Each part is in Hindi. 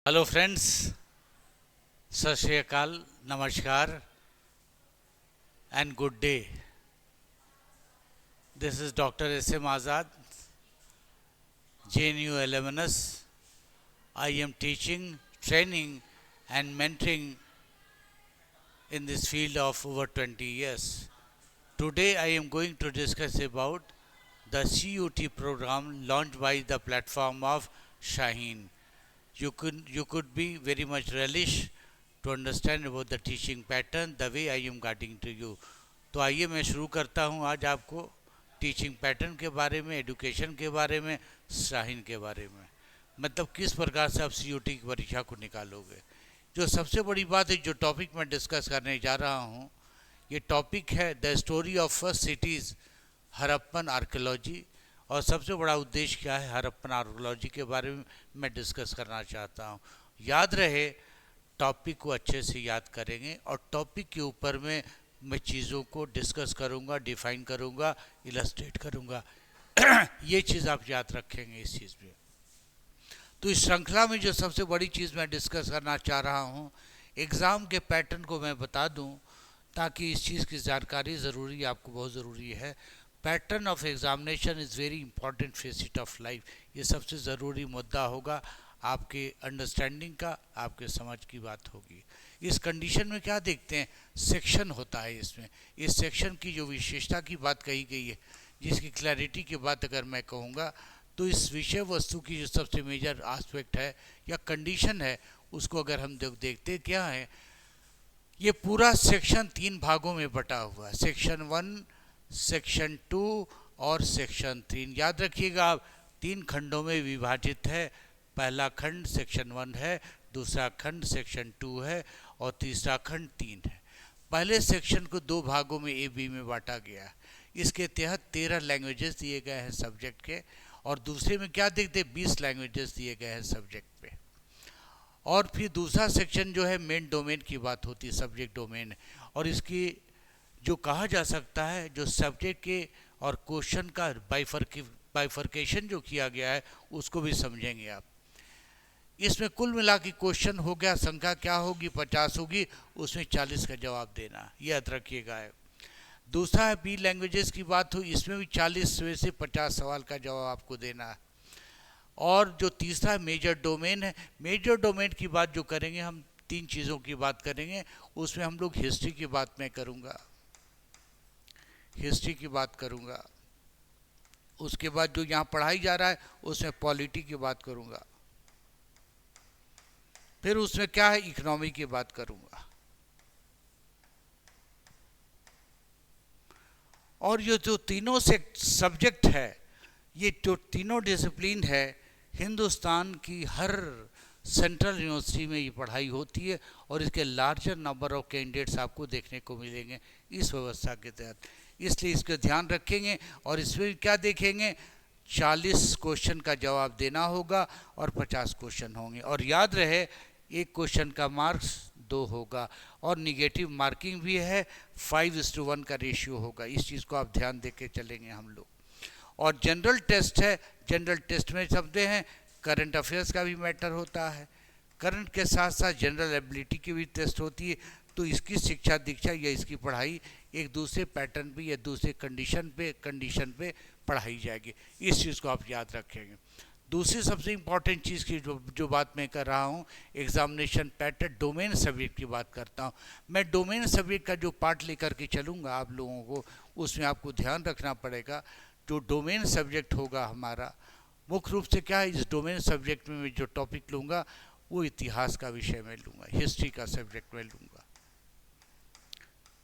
हेलो फ्रेंड्स, सत Shri Akal, namaskar and good day. This is doctor S M Azad, JNU alumnus. I am teaching, training and mentoring in this field of over 20 years. Today I am going to discuss about the CUT program launched by the platform of Shaheen. You could be very much relish to understand about the teaching pattern the way I am guiding to you. तो आइए मैं शुरू करता हूँ आज आपको टीचिंग पैटर्न के बारे में, एडुकेशन के बारे में, शाहीन के बारे में, मतलब किस प्रकार से आप CUT की परीक्षा को निकालोगे। जो सबसे बड़ी बात है, जो टॉपिक मैं डिस्कस करने जा रहा हूँ, ये टॉपिक है the story of first cities Harappan archaeology. और सबसे बड़ा उद्देश्य क्या है, हड़प्पन आर्कियोलॉजी के बारे में मैं डिस्कस करना चाहता हूँ। याद रहे, टॉपिक को अच्छे से याद करेंगे और टॉपिक के ऊपर में मैं चीज़ों को डिस्कस करूँगा, डिफाइन करूँगा, इलस्ट्रेट करूँगा। ये चीज़ आप याद रखेंगे इस चीज़ में। तो इस श्रृंखला में जो सबसे बड़ी चीज़ मैं डिस्कस करना चाह रहा हूँ, एग्ज़ाम के पैटर्न को मैं बता दूँ ताकि इस चीज़ की जानकारी ज़रूरी, आपको बहुत ज़रूरी है। Pattern of examination is very important face it of life. ये सबसे ज़रूरी मुद्दा होगा, आपके अंडरस्टैंडिंग का, आपके समझ की बात होगी। इस कंडीशन में क्या देखते हैं, सेक्शन होता है इसमें। इस सेक्शन की जो विशेषता की बात कही गई है, जिसकी क्लैरिटी की बात अगर मैं कहूँगा, तो इस विषय वस्तु की जो सबसे मेजर आस्पेक्ट है या कंडीशन है, उसको अगर हम देखते क्या है, ये पूरा सेक्शन 3 भागों में बटा हुआ है। सेक्शन 1, सेक्शन 2 और सेक्शन 3। याद रखिएगा, आप 3 खंडों में विभाजित है। पहला खंड सेक्शन 1 है, दूसरा खंड सेक्शन 2 है और तीसरा खंड 3 है। पहले सेक्शन को 2 भागों में A-B में बांटा गया। इसके तहत 13 लैंग्वेजेस दिए गए हैं सब्जेक्ट के, और दूसरे में क्या देखते, 20 लैंग्वेजेस दिए गए हैं सब्जेक्ट पे। और फिर दूसरा सेक्शन जो है मेन डोमेन की बात होती है, सब्जेक्ट डोमेन। और इसकी जो कहा जा सकता है, जो सब्जेक्ट के और क्वेश्चन का बाइफर्केशन जो किया गया है, उसको भी समझेंगे आप। इसमें कुल मिला के क्वेश्चन हो गया, संख्या क्या होगी, 50 होगी, उसमें 40 का जवाब देना, ये याद रखिएगा। दूसरा है B लैंग्वेजेस की बात हुई, इसमें भी 40 में से 50 सवाल का जवाब आपको देना है। और जो तीसरा मेजर डोमेन है, मेजर डोमेन की बात जो करेंगे हम, 3 चीज़ों की बात करेंगे। उसमें हम लोग हिस्ट्री की बात मैं करूँगा, हिस्ट्री की बात करूँगा। उसके बाद जो यहाँ पढ़ाई जा रहा है, उसमें पॉलिटी की बात करूँगा। फिर उसमें क्या है, इकोनॉमी की बात करूँगा। और ये जो तीनों से सब्जेक्ट है, ये जो तीनों डिसिप्लिन है, हिंदुस्तान की हर सेंट्रल यूनिवर्सिटी में ये पढ़ाई होती है, और इसके लार्जर नंबर ऑफ कैंडिडेट्स आपको देखने को मिलेंगे इस व्यवस्था के तहत। इसलिए इसका ध्यान रखेंगे। और इसमें क्या देखेंगे, 40 क्वेश्चन का जवाब देना होगा और 50 क्वेश्चन होंगे। और याद रहे, एक क्वेश्चन का मार्क्स 2 होगा, और निगेटिव मार्किंग भी है, 5:1 का रेशियो होगा। इस चीज़ को आप ध्यान दे के चलेंगे हम लोग। और जनरल टेस्ट है, जनरल टेस्ट में समझते हैं करंट अफेयर्स का भी मैटर होता है, करंट के साथ साथ जनरल एबिलिटी की भी टेस्ट होती है। तो इसकी शिक्षा दीक्षा या इसकी पढ़ाई एक दूसरे पैटर्न पे या दूसरे कंडीशन पे पढ़ाई जाएगी। इस चीज़ को आप याद रखेंगे। दूसरी सबसे इम्पॉर्टेंट चीज़ की जो बात मैं कर रहा हूँ, एग्जामिनेशन पैटर्न डोमेन सब्जेक्ट की बात करता हूँ। मैं डोमेन सब्जेक्ट का जो पार्ट लेकर के चलूँगा आप लोगों को, उसमें आपको ध्यान रखना पड़ेगा। जो डोमेन सब्जेक्ट होगा हमारा, मुख्य रूप से क्या है, इस डोमेन सब्जेक्ट में मैं जो टॉपिक लूँगा, वो इतिहास का विषय में लूँगा, हिस्ट्री का सब्जेक्ट में लूँगा।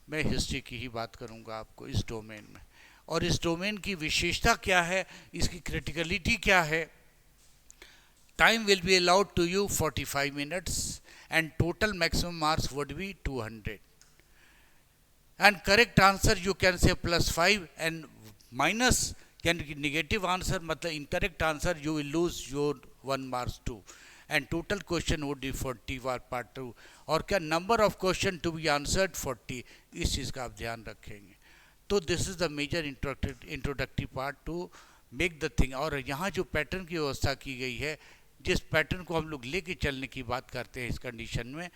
मैं हिस्ट्री की ही बात करूँगा आपको इस डोमेन में। और इस डोमेन की विशेषता क्या है, इसकी क्रिटिकलिटी क्या है। Time will be allowed to you 45 minutes, and total maximum marks would be 200. And correct answer you can say +5, and minus can be negative answer, मतलब incorrect answer you will lose your 1 marks too. And total question would be 40 part 2. और क्या number of question to be answered 40, इस चीज़ का आप ध्यान रखेंगे। तो this is the major introductory part to make the thing. और यहाँ जो पैटर्न की व्यवस्था की गई है, जिस पैटर्न को हम लोग लेके चलने की बात करते हैं इस कंडीशन में,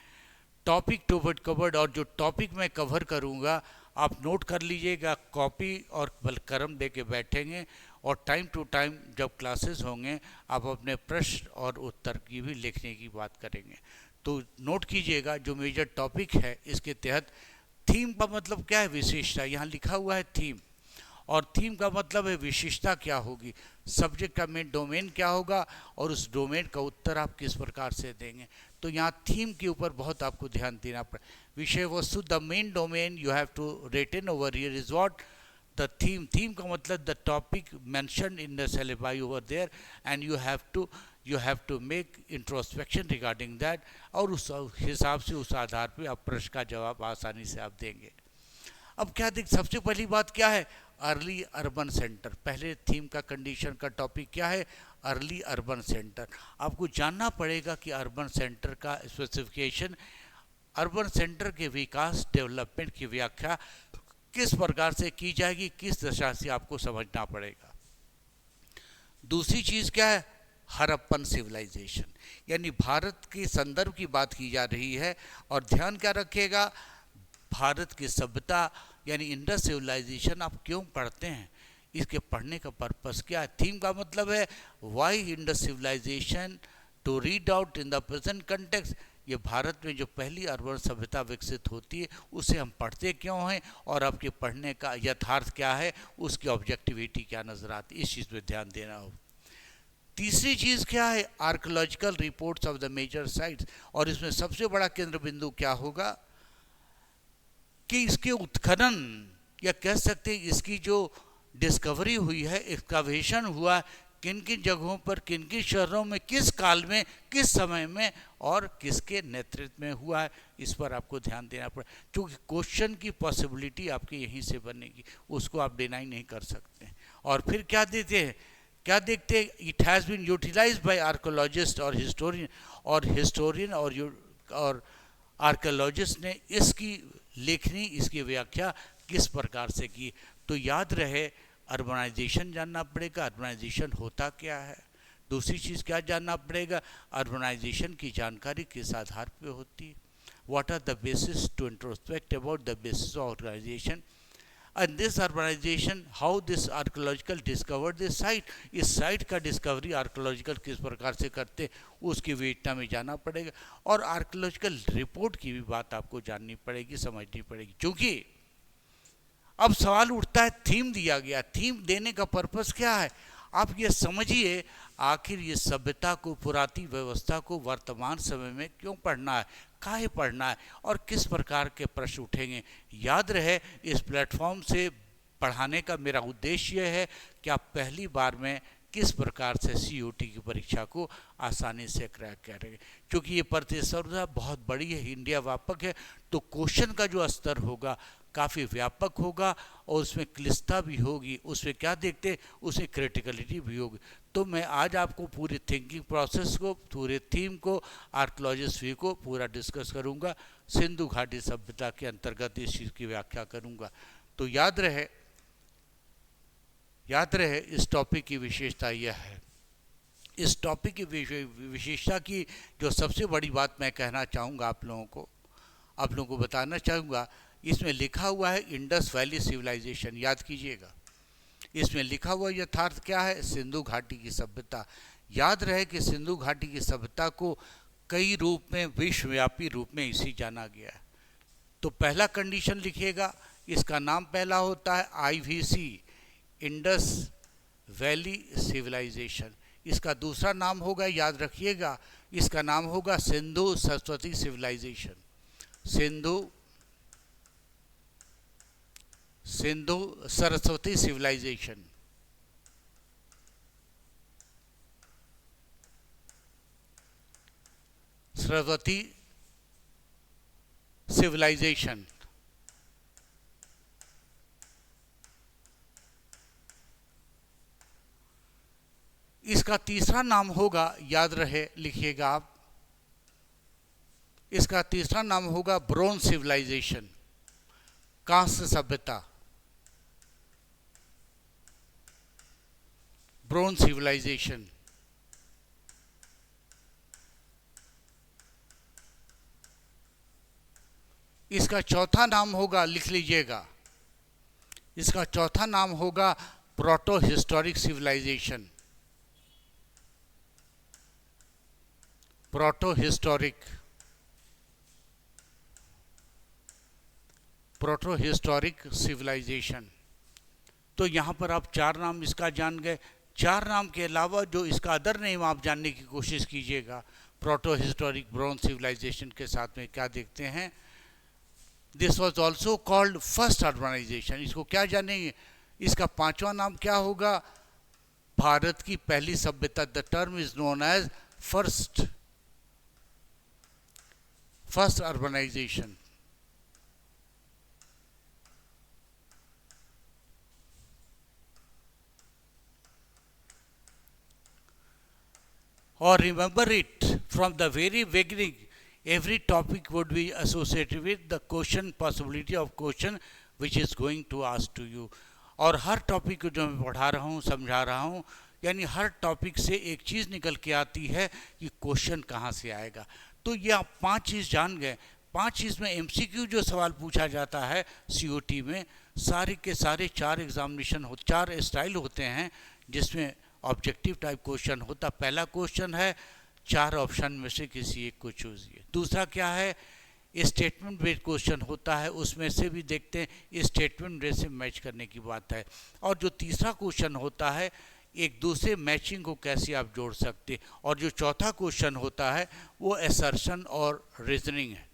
टॉपिक टू वर्ड कवर्ड, और जो टॉपिक मैं कवर करूँगा आप नोट कर लीजिएगा, कॉपी और कलम दे के बैठेंगे, और टाइम टू टाइम जब क्लासेस होंगे आप अपने प्रश्न और उत्तर की भी लिखने की बात करेंगे। तो नोट कीजिएगा जो मेजर टॉपिक है इसके तहत थीम का मतलब क्या है, विशेषता, यहाँ लिखा हुआ है थीम, और थीम का मतलब है विशेषता क्या होगी, सब्जेक्ट का मेन डोमेन क्या होगा, और उस डोमेन का उत्तर आप किस प्रकार से देंगे। तो यहाँ थीम के ऊपर बहुत आपको ध्यान देना पड़े। विषय वस्तु, the main domain you have to written over here is what the theme. Theme का मतलब the topic mention in the syllabus over there, and you have to make introspection regarding that, और उस हिसाब से उस आधार पे आप प्रश्न का जवाब आसानी से आप देंगे। अब क्या देख, सबसे पहली बात क्या है, अर्ली अर्बन सेंटर। पहले थीम का कंडीशन का टॉपिक क्या है, अर्ली अर्बन सेंटर। आपको जानना पड़ेगा कि अर्बन सेंटर का स्पेसिफिकेशन, अर्बन सेंटर के विकास डेवलपमेंट की व्याख्या किस प्रकार से की जाएगी, किस दशा से आपको समझना पड़ेगा। दूसरी चीज़ क्या है, हड़प्पन सिविलाइजेशन, यानी भारत के संदर्भ की बात की जा रही है, और ध्यान क्या रखिएगा, भारत की सभ्यता यानी इंडस सिविलाइजेशन आप क्यों पढ़ते हैं, इसके पढ़ने का पर्पस क्या है। थीम का मतलब है why Indus civilization, to read out in the present context, ये भारत में जो पहली अर्बन सभ्यता विकसित होती है उसे हम पढ़ते क्यों हैं, और आपके पढ़ने का यथार्थ क्या है, उसकी ऑब्जेक्टिविटी क्या नज़र आती है, इस चीज़ पर ध्यान देना हो। तीसरी चीज़ क्या है, archaeological reports of the major sites, और इसमें सबसे बड़ा केंद्र बिंदु क्या होगा कि इसके उत्खनन, या कह सकते हैं इसकी जो डिस्कवरी हुई है, एक्सकावेशन हुआ, किन किन जगहों पर, किन किन शहरों में, किस काल में, किस समय में, और किसके नेतृत्व में हुआ है, इस पर आपको ध्यान देना पड़े, क्योंकि क्वेश्चन की पॉसिबिलिटी आपके यहीं से बनेगी, उसको आप डिनाई नहीं कर सकते। और फिर क्या देते हैं, क्या देखते हैं, it has been utilized by archaeologist और हिस्टोरियन और आर्कोलॉजिस्ट ने इसकी लेखनी, इसकी व्याख्या किस प्रकार से की। तो याद रहे, अर्बनाइजेशन जानना पड़ेगा, अर्बनाइजेशन होता क्या है। दूसरी चीज़ क्या जानना पड़ेगा, अर्बनाइजेशन की जानकारी किस आधार पे होती है, what are the basis to introspect about the basis of organization, and this urbanization, how this archaeological discovered this site, इस साइट का डिस्कवरी आर्कोलॉजिकल किस प्रकार से करते, उसकी विवेचना में जाना पड़ेगा। और आर्कोलॉजिकल रिपोर्ट की भी बात आपको जाननी पड़ेगी, समझनी पड़ेगी, क्योंकि अब सवाल उठता है, थीम दिया गया, थीम देने का पर्पस क्या है। आप ये समझिए, आखिर ये सभ्यता को, पुरानी व्यवस्था को वर्तमान समय में क्यों पढ़ना है, काहे पढ़ना है, और किस प्रकार के प्रश्न उठेंगे। याद रहे, इस प्लेटफॉर्म से पढ़ाने का मेरा उद्देश्य है कि आप पहली बार में किस प्रकार से COT की परीक्षा को आसानी से क्रैक करेंगे, क्योंकि ये प्रतिस्पर्धा बहुत बड़ी है, इंडिया व्यापक है, तो क्वेश्चन का जो स्तर होगा काफ़ी व्यापक होगा, और उसमें क्लिष्टता भी होगी, उसमें क्या देखते, उसमें क्रिटिकलिटी भी होगी। तो मैं आज आपको पूरी थिंकिंग प्रोसेस को, पूरे थीम को, आर्कोलॉजिस्ट्री को पूरा डिस्कस करूंगा, सिंधु घाटी सभ्यता के अंतर्गत इस चीज़ की व्याख्या करूंगा। तो याद रहे इस टॉपिक की विशेषता यह है। इस टॉपिक की विशेषता की जो सबसे बड़ी बात मैं कहना चाहूँगा आप लोगों को बताना चाहूँगा, इसमें लिखा हुआ है इंडस वैली सिविलाइजेशन, याद कीजिएगा, इसमें लिखा हुआ यथार्थ क्या है, सिंधु घाटी की सभ्यता। याद रहे कि सिंधु घाटी की सभ्यता को कई रूप में, विश्वव्यापी रूप में इसी जाना गया है। तो पहला कंडीशन लिखिएगा, इसका नाम पहला होता है IVC, इंडस वैली सिविलाइजेशन। इसका दूसरा नाम होगा, याद रखिएगा, इसका नाम होगा Sindhu Saraswati civilization, Sindhu Saraswati civilization. Saraswati civilization. इसका तीसरा नाम होगा, याद रहे, लिखिएगा आप, इसका तीसरा नाम होगा ब्रोंज सिविलाइजेशन, कांस्य सभ्यता, ब्रोंज सिविलाइजेशन। इसका चौथा नाम होगा, लिख लीजिएगा, इसका चौथा नाम होगा proto historic civilization. Proto historic civilization. तो यहाँ पर आप चार नाम इसका जान गए। चार नाम के अलावा जो इसका अदर नेम आप जानने की कोशिश कीजिएगा प्रोटो हिस्टोरिक ब्रॉन्ज सिविलाइजेशन के साथ में क्या देखते हैं। This was also called first urbanization. इसको क्या जानेंगे, इसका पांचवा नाम क्या होगा, भारत की पहली सभ्यता। The term is known as first urbanization. Or remember it from the very beginning, every topic would be associated with the question, possibility of question which is going to ask to you। और हर टॉपिक को जो मैं पढ़ा रहा हूँ, समझा रहा हूँ, यानी हर टॉपिक से एक चीज़ निकल के आती है कि क्वेश्चन कहाँ से आएगा। तो ये आप पांच चीज़ जान गए। पांच चीज़ में एमसीक्यू जो सवाल पूछा जाता है सीओटी में, सारे के सारे चार एग्जामिनेशन हो, चार स्टाइल होते हैं जिसमें ऑब्जेक्टिव टाइप क्वेश्चन होता। पहला क्वेश्चन है चार ऑप्शन में से किसी एक को चूजिए। दूसरा क्या है, स्टेटमेंट बेस्ड क्वेश्चन होता है, उसमें से भी देखते हैं स्टेटमेंट बेस्ड से मैच करने की बात है। और जो तीसरा क्वेश्चन होता है एक दूसरे मैचिंग को कैसे आप जोड़ सकते। और जो चौथा क्वेश्चन होता है वो असर्शन और रीजनिंग है।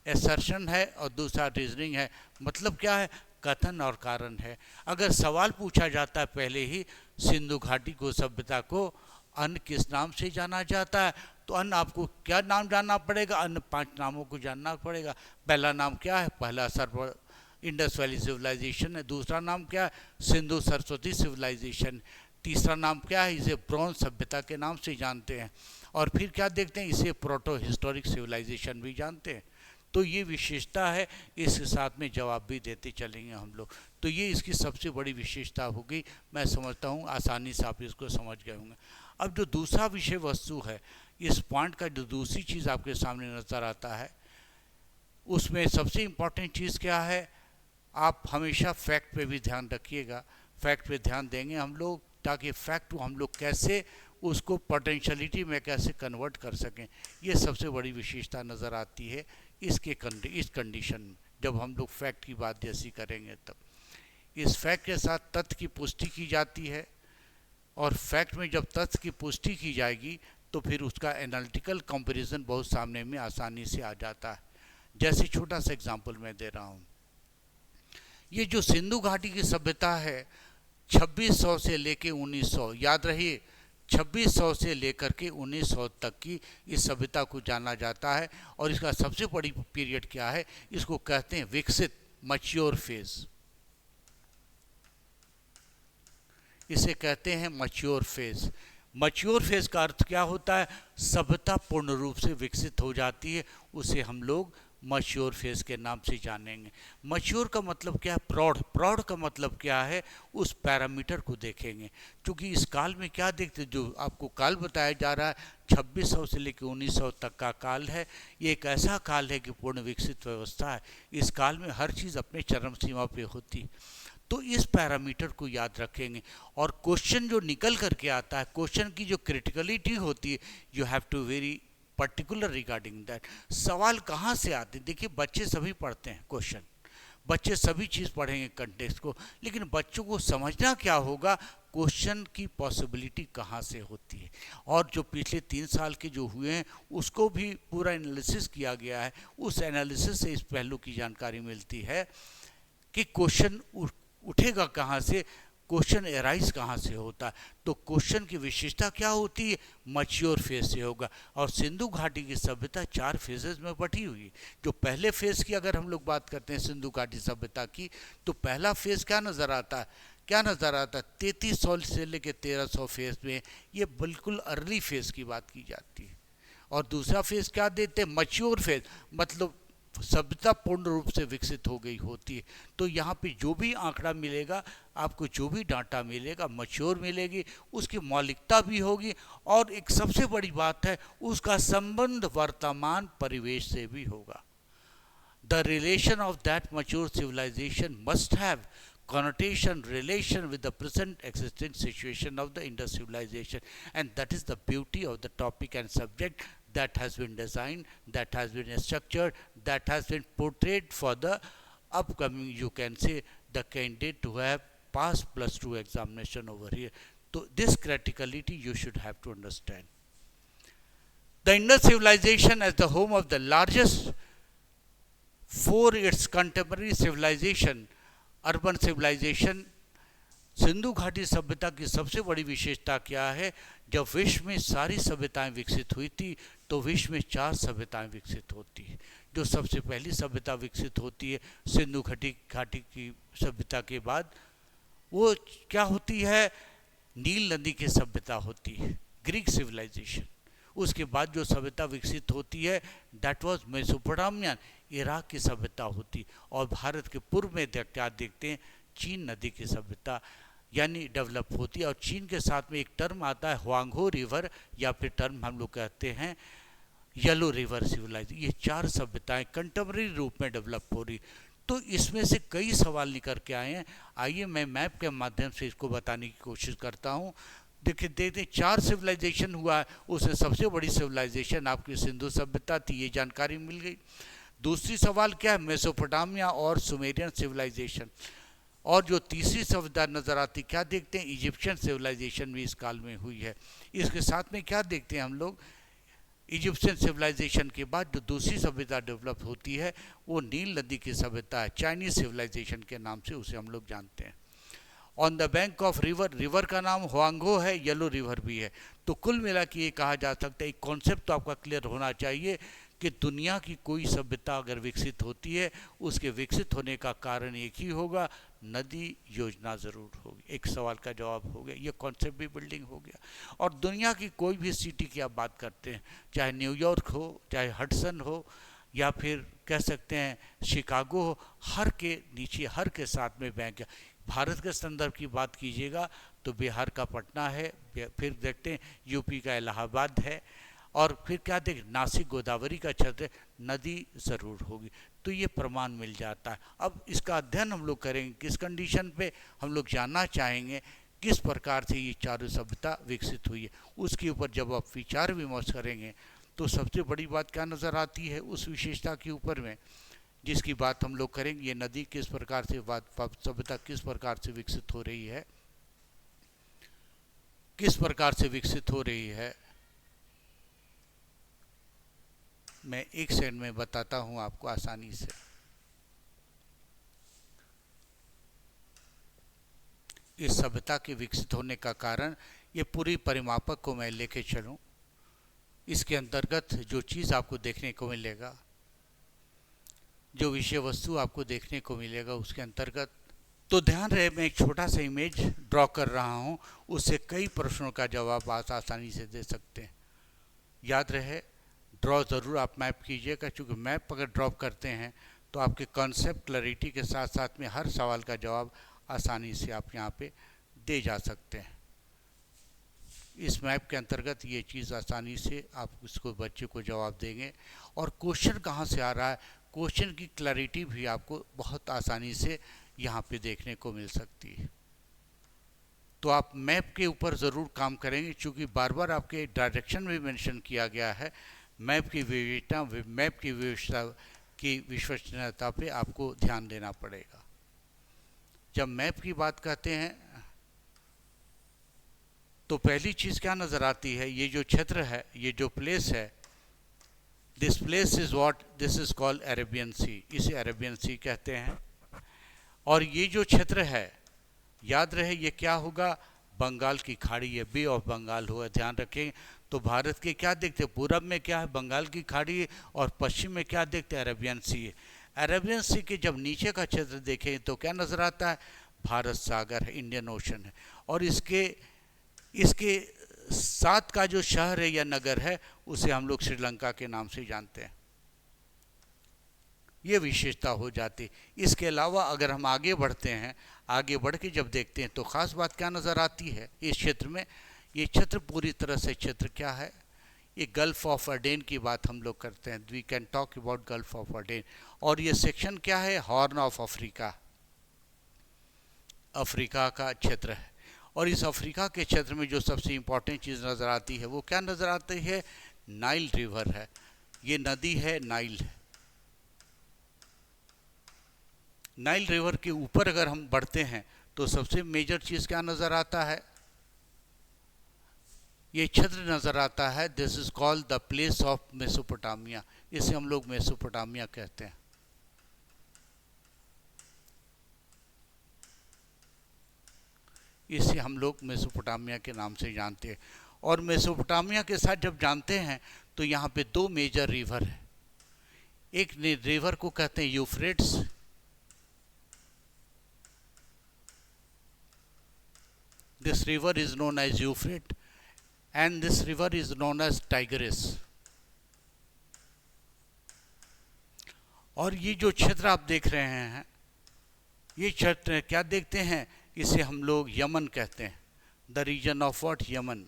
असर्शन है और दूसरा रीजनिंग है। मतलब क्या है, कथन और कारण है। अगर सवाल पूछा जाता है पहले ही सिंधु घाटी को सभ्यता को अन्न किस नाम से जाना जाता है, तो अन्न आपको क्या नाम जानना पड़ेगा, अन्न पांच नामों को जानना पड़ेगा। पहला नाम क्या है, पहला सर्व इंडस वैली सिविलाइजेशन है। दूसरा नाम क्या है, सिंधु सरस्वती सिविलाइजेशन। तीसरा नाम क्या है, इसे ब्रॉन्ज सभ्यता के नाम से जानते हैं। और फिर क्या देखते हैं, इसे प्रोटो हिस्टोरिक सिविलाइजेशन भी जानते हैं। तो ये विशेषता है, इसके साथ में जवाब भी देते चलेंगे हम लोग। तो ये इसकी सबसे बड़ी विशेषता होगी। मैं समझता हूँ आसानी से आप इसको समझ गए होंगे। अब जो दूसरा विषय वस्तु है, इस पॉइंट का जो दूसरी चीज़ आपके सामने नज़र आता है, उसमें सबसे इम्पॉर्टेंट चीज़ क्या है, आप हमेशा फैक्ट पे भी ध्यान रखिएगा। फैक्ट पे ध्यान देंगे हम लोग, ताकि फैक्ट को हम लोग कैसे उसको पोटेंशियलिटी में कैसे कन्वर्ट कर सकें। ये सबसे बड़ी विशेषता नज़र आती है इस कंडीशन में, जब हम लोग फैक्ट की बात जैसी करेंगे तब। इस फैक्ट के साथ तथ्य की पुष्टि की जाती है, और फैक्ट में जब तथ्य की पुष्टि की जाएगी तो फिर उसका एनालिटिकल कंपैरिजन बहुत सामने में आसानी से आ जाता है। जैसे छोटा सा एग्जांपल मैं दे रहा हूँ, ये जो सिंधु घाटी की सभ्यता है 2600 से लेके 1900, याद रहिए 2600 से लेकर के 1900 तक की इस सभ्यता को जाना जाता है। और इसका सबसे बड़ी पीरियड क्या है, इसको कहते हैं विकसित, मैच्योर फेज। इसे कहते हैं मैच्योर फेज। मैच्योर फेज का अर्थ क्या होता है, सभ्यता पूर्ण रूप से विकसित हो जाती है, उसे हम लोग मैच्योर फेज के नाम से जानेंगे। मैच्योर का मतलब क्या है, प्रौढ़। प्रौढ़ का मतलब क्या है, उस पैरामीटर को देखेंगे। क्योंकि इस काल में क्या देखते, जो आपको काल बताया जा रहा है 2600 से लेकर 1900 तक का काल है, ये एक ऐसा काल है कि पूर्ण विकसित व्यवस्था है। इस काल में हर चीज़ अपने चरम सीमा पे होती। तो इस पैरामीटर को याद रखेंगे। और क्वेश्चन जो निकल करके आता है, क्वेश्चन की जो क्रिटिकलिटी होती है, you have to very particular regarding that. सवाल कहाँ से आते हैं, देखिए बच्चे सभी पढ़ते हैं क्वेश्चन, बच्चे सभी चीज़ पढ़ेंगे कंटेक्स्ट को, लेकिन बच्चों को समझना क्या होगा, क्वेश्चन की पॉसिबिलिटी कहाँ से होती है। और जो पिछले 3 साल के जो हुए हैं उसको भी पूरा एनालिसिस किया गया है। उस एनालिसिस से इस पहलू की जानकारी मिलती है कि क्वेश्चन उठेगा कहाँ से, क्वेश्चन एराइज कहाँ से होता है। तो क्वेश्चन की विशेषता क्या होती है, मैच्योर फेज से होगा। और सिंधु घाटी की सभ्यता 4 फेजेस में बटी हुई। जो पहले फेज की अगर हम लोग बात करते हैं सिंधु घाटी सभ्यता की, तो पहला फेज क्या नज़र आता है, 3300 से लेकर 1300 फेज में, ये बिल्कुल अर्ली फेज की बात की जाती है। और दूसरा फेज क्या देते हैं, मैच्योर फेज, मतलब सभ्यता पूर्ण रूप से विकसित हो गई होती है। तो यहाँ पे जो भी आंकड़ा मिलेगा आपको, जो भी डाटा मिलेगा, मैच्योर मिलेगी, उसकी मौलिकता भी होगी। और एक सबसे बड़ी बात है, उसका संबंध वर्तमान परिवेश से भी होगा। The relation of that mature civilization must have connotation relation with the present existing situation of the Indus civilization, and that is the beauty of the topic and subject that has been designed, that has been structured, that has been portrayed for the upcoming, you can say, the candidate to have passed +2 examination over here. So this criticality you should have to understand. The Indus civilization as the home of the largest for its contemporary civilization, urban civilization, Sindhu घाटी सभ्यता की सबसे बड़ी विशेषता क्या है? जब विश्व में सारी सभ्यताएं विकसित हुई थी तो विश्व में 4 सभ्यताएं विकसित होती है. जो सबसे पहली सभ्यता विकसित होती है सिंधु घाटी की सभ्यता के बाद, वो क्या होती है? नील नदी की सभ्यता होती है, ग्रीक सिविलाइजेशन. उसके बाद जो सभ्यता विकसित होती है दैट वाज मेसोपोटामियन, इराक की सभ्यता होती. और भारत के पूर्व में क्या देखते हैं? चीन नदी की सभ्यता यानी डेवलप होती है. और चीन के साथ में एक टर्म आता है हुआंगहो रिवर, या फिर टर्म हम लोग कहते हैं येलो रिवर सिविलाइजेशन. ये 4 सभ्यताएं कंटेम्पररी रूप में डेवलप हो रही. तो इसमें से कई सवाल निकल के आए हैं. आइए मैं मैप के माध्यम से इसको बताने की कोशिश करता हूँ. देखिए देखते 4 सिविलाइजेशन हुआ है, उसमें सबसे बड़ी सिविलाइजेशन आपकी सिंधु सभ्यता थी, ये जानकारी मिल गई. दूसरी सवाल क्या है? मेसोपोटामिया और सुमेरियन सिविलाइजेशन. और जो तीसरी सभ्यता नज़र आती क्या देखते हैं? इजिप्शियन सिविलाइजेशन भी इस काल में हुई है. इसके साथ में क्या देखते हैं हम लोग? इजिप्शियन सिविलाइजेशन के बाद जो दूसरी सभ्यता डेवलप होती है वो नील नदी की सभ्यता है, चाइनीज सिविलाइजेशन के नाम से उसे हम लोग जानते हैं. On the bank of river, river का नाम हुआंगहो है, येलो रिवर भी है. तो कुल मिला के ये कहा जा सकता है, एक कॉन्सेप्ट तो आपका क्लियर होना चाहिए कि दुनिया की कोई सभ्यता अगर विकसित होती है उसके विकसित होने का कारण एक ही होगा, नदी योजना ज़रूर होगी. एक सवाल का जवाब हो गया, ये कॉन्सेप्ट भी बिल्डिंग हो गया. और दुनिया की कोई भी सिटी की आप बात करते हैं, चाहे न्यूयॉर्क हो, चाहे हडसन हो, या फिर कह सकते हैं शिकागो हो, हर के नीचे, हर के साथ में बैंक है. भारत के संदर्भ की बात कीजिएगा तो बिहार का पटना है, फिर देखते हैं यूपी का इलाहाबाद है, और फिर क्या देख नासिक गोदावरी का क्षेत्र, नदी ज़रूर होगी. तो ये प्रमाण मिल जाता है. अब इसका अध्ययन हम लोग करेंगे किस कंडीशन पे? हम लोग जानना चाहेंगे किस प्रकार से ये चारों सभ्यता विकसित हुई है. उसके ऊपर जब आप विचार विमर्श करेंगे तो सबसे बड़ी बात क्या नज़र आती है उस विशेषता के ऊपर में जिसकी बात हम लोग करेंगे? ये नदी किस प्रकार से, सभ्यता किस प्रकार से विकसित हो रही है, किस प्रकार से विकसित हो रही है. मैं एक सेकंड में बताता हूं आपको आसानी से. इस सभ्यता के विकसित होने का कारण, ये पूरी परिमापक को मैं लेके चलूं, इसके अंतर्गत जो चीज़ आपको देखने को मिलेगा, जो विषय वस्तु आपको देखने को मिलेगा उसके अंतर्गत, तो ध्यान रहे मैं एक छोटा सा इमेज ड्रॉ कर रहा हूं, उससे कई प्रश्नों का जवाब आप आसानी से दे सकते हैं. याद रहे ड्रॉ ज़रूर आप मैप कीजिएगा, क्योंकि मैप अगर ड्रॉ करते हैं तो आपके कॉन्सेप्ट क्लैरिटी के साथ साथ में हर सवाल का जवाब आसानी से आप यहाँ पे दे जा सकते हैं. इस मैप के अंतर्गत ये चीज़ आसानी से आप उसको बच्चे को जवाब देंगे. और क्वेश्चन कहाँ से आ रहा है, क्वेश्चन की क्लैरिटी भी आपको बहुत आसानी से यहाँ पे देखने को मिल सकती है. तो आप मैप के ऊपर ज़रूर काम करेंगे, क्योंकि बार बार आपके डायरेक्शन में मेंशन किया गया है. मैप की विविधता, मैप की विशेषता की विश्वसनीयता पे आपको ध्यान देना पड़ेगा. जब मैप की बात करते हैं तो पहली चीज़ क्या नज़र आती है? ये जो क्षेत्र है, ये जो प्लेस है, this place is what, this is called Arabian sea, इसे अरेबियन सी कहते हैं. और ये जो क्षेत्र है, याद रहे ये क्या होगा? बंगाल की खाड़ी, ये बे ऑफ बंगाल हुआ, ध्यान रखें. तो भारत के क्या देखते हैं? पूरब में क्या है? बंगाल की खाड़ी है, और पश्चिम में क्या देखते हैं? अरेबियन सी है. अरेबियन सी के जब नीचे का क्षेत्र देखें तो क्या नज़र आता है? भारत सागर है, इंडियन ओशन है. और इसके साथ का जो शहर है या नगर है उसे हम लोग श्रीलंका के नाम से जानते हैं. ये विशेषता हो जाती. इसके अलावा अगर हम आगे बढ़ते हैं, आगे बढ़ के जब देखते हैं तो ख़ास बात क्या नज़र आती है इस क्षेत्र में? ये क्षेत्र पूरी तरह से क्षेत्र क्या है? ये गल्फ ऑफ अडेन की बात हम लोग करते हैं, we can talk about Gulf of Aden. और ये सेक्शन क्या है? हॉर्न ऑफ अफ्रीका, अफ्रीका का क्षेत्र है। और इस अफ्रीका के क्षेत्र में जो सबसे इम्पोर्टेंट चीज़ नज़र आती है वो क्या नज़र आती है? नाइल रिवर है, ये नदी है नाइल है। नाइल रिवर के ऊपर अगर हम बढ़ते हैं तो सबसे मेजर चीज़ क्या नज़र आता है? ये क्षेत्र नज़र आता है, this is called the place of Mesopotamia, इसे हम लोग मेसोपोटामिया कहते हैं। इसे हम लोग मेसोपोटामिया के नाम से जानते हैं। और मेसोपोटामिया के साथ जब जानते हैं तो यहाँ पे दो मेजर रिवर है। एक रिवर को कहते हैं Euphrates, this river is known as Euphrates, and this river is known as Tigris। और ये जो क्षेत्र आप देख रहे हैं, ये क्षेत्र क्या देखते हैं? इसे हम लोग यमन कहते हैं, the region of what? Yemen,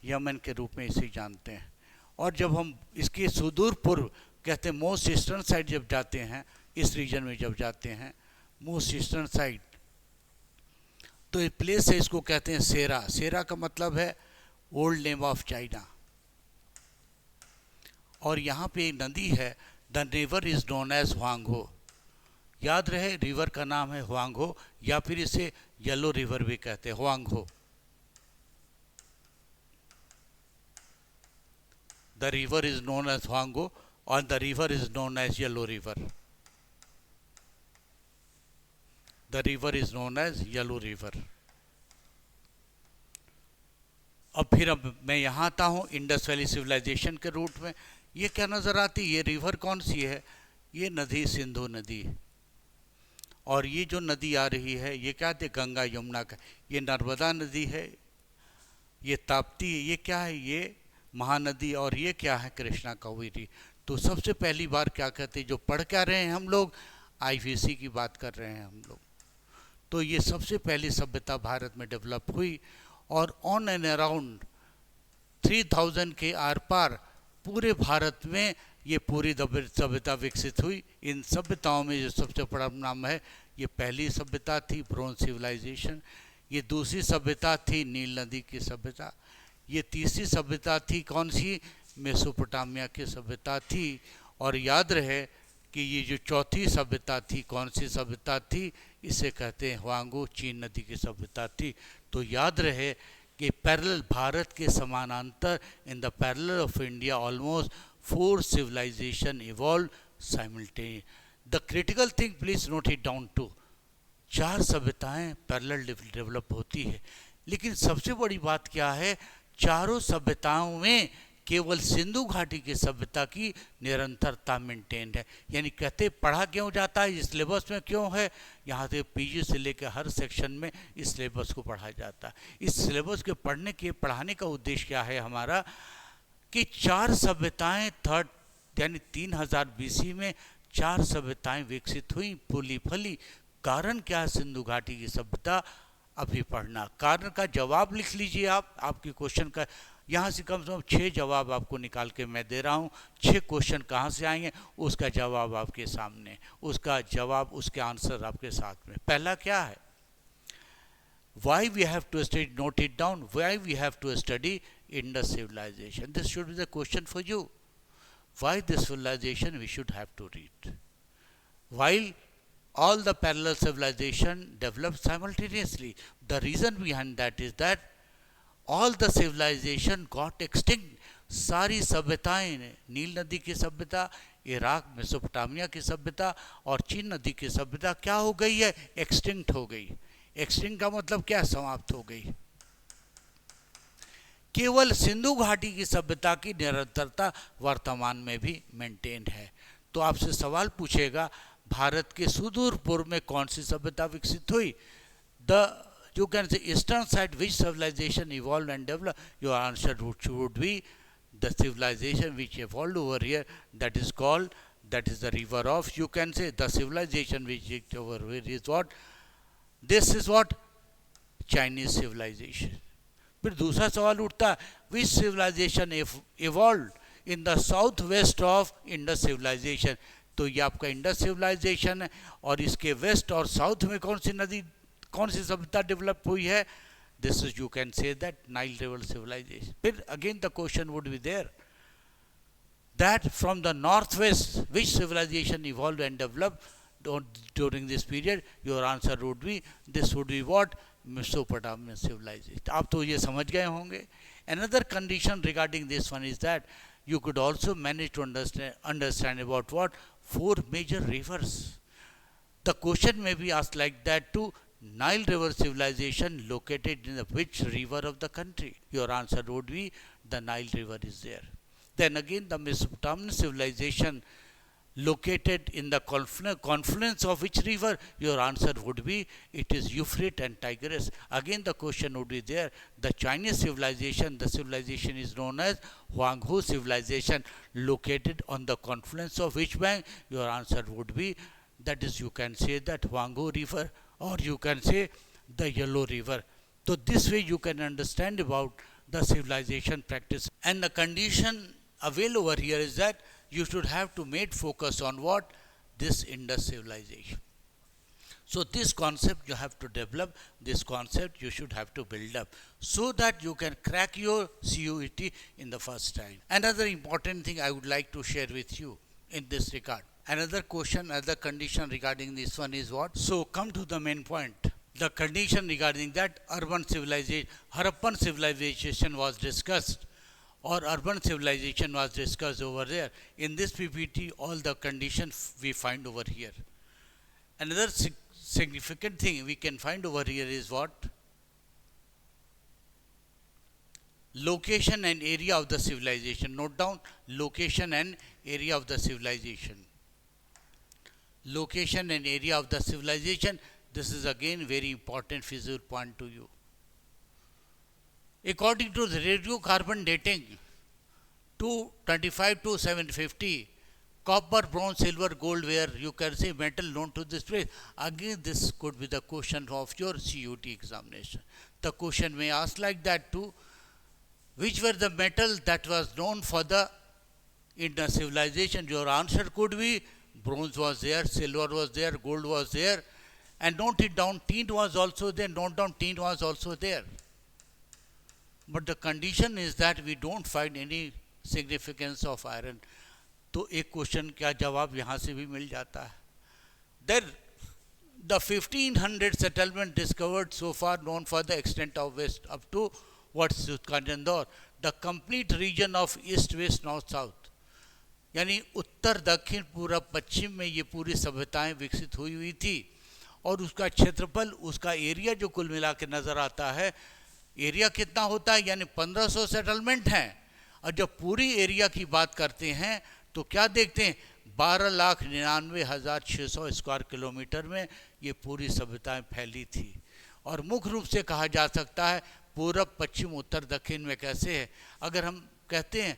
Yemen के रूप में इसे जानते हैं। और जब हम इसके सुदूर पूर्व कहते हैं मोस्ट ईस्टर्न साइड जब जाते हैं, इस रीजन में जब जाते हैं मोस्ट ईस्टर्न साइड, तो ये प्लेस है, इसको कहते हैं सेरा। सेरा का मतलब है ओल्ड नेम ऑफ चाइना। और यहाँ पे एक नदी है, the river is known as Huang He. याद रहे, रिवर का नाम है हुआंगहो, या फिर इसे येलो रिवर भी कहते हैं, Huang He. The river is known as Huang He और the river is known as yellow river. The river is known as yellow river. अब मैं यहाँ आता हूँ इंडस वैली सिविलाइजेशन के रूट में। ये क्या नज़र आती है? ये रिवर कौन सी है? ये नदी सिंधु नदी है। और ये जो नदी आ रही है ये क्या है? गंगा यमुना का। ये नर्मदा नदी है, ये ताप्ती है, ये क्या है? ये महानदी। और ये क्या है? कृष्णा कावेरी। तो सबसे पहली बार क्या कहते हैं, जो पढ़ क्या रहे हैं हम लोग? आईवीसी की बात कर रहे हैं हम लोग। तो ये सबसे पहली सभ्यता भारत में डेवलप हुई और ऑन एंड अराउंड 3000 के आर पार पूरे भारत में ये पूरी सभ्यता विकसित हुई। इन सभ्यताओं में जो सबसे बड़ा नाम है, ये पहली सभ्यता थी ब्रोंज सिविलाइजेशन, ये दूसरी सभ्यता थी नील नदी की सभ्यता, ये तीसरी सभ्यता थी कौन सी? मेसोपोटामिया की सभ्यता थी। और याद रहे कि ये जो चौथी सभ्यता थी, कौन सी सभ्यता थी? इसे कहते हैं हुआंगो, चीन नदी की सभ्यता थी। तो याद रहे कि पैरेलल, भारत के समानांतर, in the parallel of India almost 4 civilization evolved simultaneously। The critical thing, please note it down too, 4 सभ्यताएं पैरेलल डेवलप होती है। लेकिन सबसे बड़ी बात क्या है? चारों सभ्यताओं में केवल सिंधु घाटी की सभ्यता की निरंतरता मेंटेन्ड है। यानी कहते पढ़ा क्यों जाता है, इस सिलेबस में क्यों है? यहाँ से पीजी से लेकर हर सेक्शन में इस सिलेबस को पढ़ा जाता है। इस सिलेबस के पढ़ाने का उद्देश्य क्या है हमारा? कि 4 सभ्यताएं यानी 3000 बीसी में 4 सभ्यताएं विकसित हुई, फूली फली। कारण क्या है सिंधु घाटी की सभ्यता? अभी पढ़ना। कारण का जवाब लिख लीजिए आप, आपके क्वेश्चन का यहाँ से कम 6 जवाब आपको निकाल के मैं दे रहा हूँ। 6 क्वेश्चन कहाँ से आएंगे, उसका जवाब आपके सामने, उसका जवाब, उसके आंसर आपके साथ में। पहला क्या है? Why we have to study, note it down, why we have to study Indus civilization? This should be the question for you. Why this civilization we should have to read? While all the parallel civilization developed simultaneously, the reason behind that is that all the civilization got extinct। सारी सभ्यताएं, नील नदी की सभ्यता, इराक मेसोपोटामिया की सभ्यता और चीन नदी की सभ्यता क्या हो गई है? एक्सटिंक्ट हो गई। एक्सटिंक्ट का मतलब क्या? समाप्त हो गई। केवल सिंधु घाटी की सभ्यता की निरंतरता वर्तमान में भी मेंटेन्ड है। तो आपसे सवाल पूछेगा, भारत के सुदूर पूर्व में कौन सी सभ्यता विकसित हुई? You can say eastern side, which civilization evolved and developed? Your answer would be the civilization which evolved over here, that is the river of, you can say the civilization which evolved over here is what? This is what? Chinese civilization। फिर दूसरा सवाल उठता है, which civilization evolved in the southwest of Indus civilization. तो ये आपका इंडस सिविलाइजेशन है और इसके वेस्ट और साउथ में कौन सी सभ्यता डेवलप हुई है? This is, you can say that, Nile river civilization. फिर again the question would be there that from the northwest which civilization evolved and developed during this period? Your answer would be, this would be what? Mesopotamian civilization. आप तो ये समझ गए होंगे. Another condition regarding this one is that you could also manage to understand about what? 4 major rivers. The question may be asked like that too. Nile River civilization located in the which river of the country? Your answer would be the Nile River is there. Then again, the Mesopotamian civilization located in the confluence of which river? Your answer would be, it is Euphrates and Tigris. Again, the question would be there. The Chinese civilization, the civilization is known as Huanghu civilization, located on the confluence of which bank? Your answer would be, that is, you can say that Huanghu river, or you can say the Yellow River. So this way you can understand about the civilization practice. And the condition available over here is that you should have to make focus on what? This Indus civilization. So this concept you have to develop, this concept you should have to build up so that you can crack your CUET in the first time. Another important thing I would like to share with you in this regard. Another question, another condition regarding this one is what? So come to the main point. The condition regarding that urban civilization, Harappan civilization was discussed, or urban civilization was discussed over there. In this PPT, all the conditions we find over here. Another significant thing we can find over here is what? Location and area of the civilization. Note down location and area of the civilization. Location and area of the civilization. This is again very important visual point to you. According to the radiocarbon dating, 225 to 750, copper, bronze, silver, gold were, you can say, metal known to this place. Again, this could be the question of your CUT examination. The question may ask like that too. Which were the metal that was known for the Indus civilization? Your answer could be bronze was there, silver was there, gold was there. And note it down, tin was also there. Note down, tin was also there. But the condition is that we don't find any significance of iron. तो एक क्वेश्चन का जवाब यहाँ से भी मिल जाता है. Then the 1500 settlement discovered so far known for the extent of west up to what's Kanjandor, the complete region of east, west, north, south. यानी उत्तर, दक्षिण, पूरब, पश्चिम में ये पूरी सभ्यताएं विकसित हुई थी और उसका क्षेत्रफल, उसका एरिया जो कुल मिला के नज़र आता है, एरिया कितना होता है? यानी 1500 सेटलमेंट हैं. और जब पूरी एरिया की बात करते हैं तो क्या देखते हैं? 12,99,600 स्क्वायर किलोमीटर में ये पूरी सभ्यताएं फैली थी. और मुख्य रूप से कहा जा सकता है पूरब, पश्चिम, उत्तर, दक्षिण में कैसे है. अगर हम कहते हैं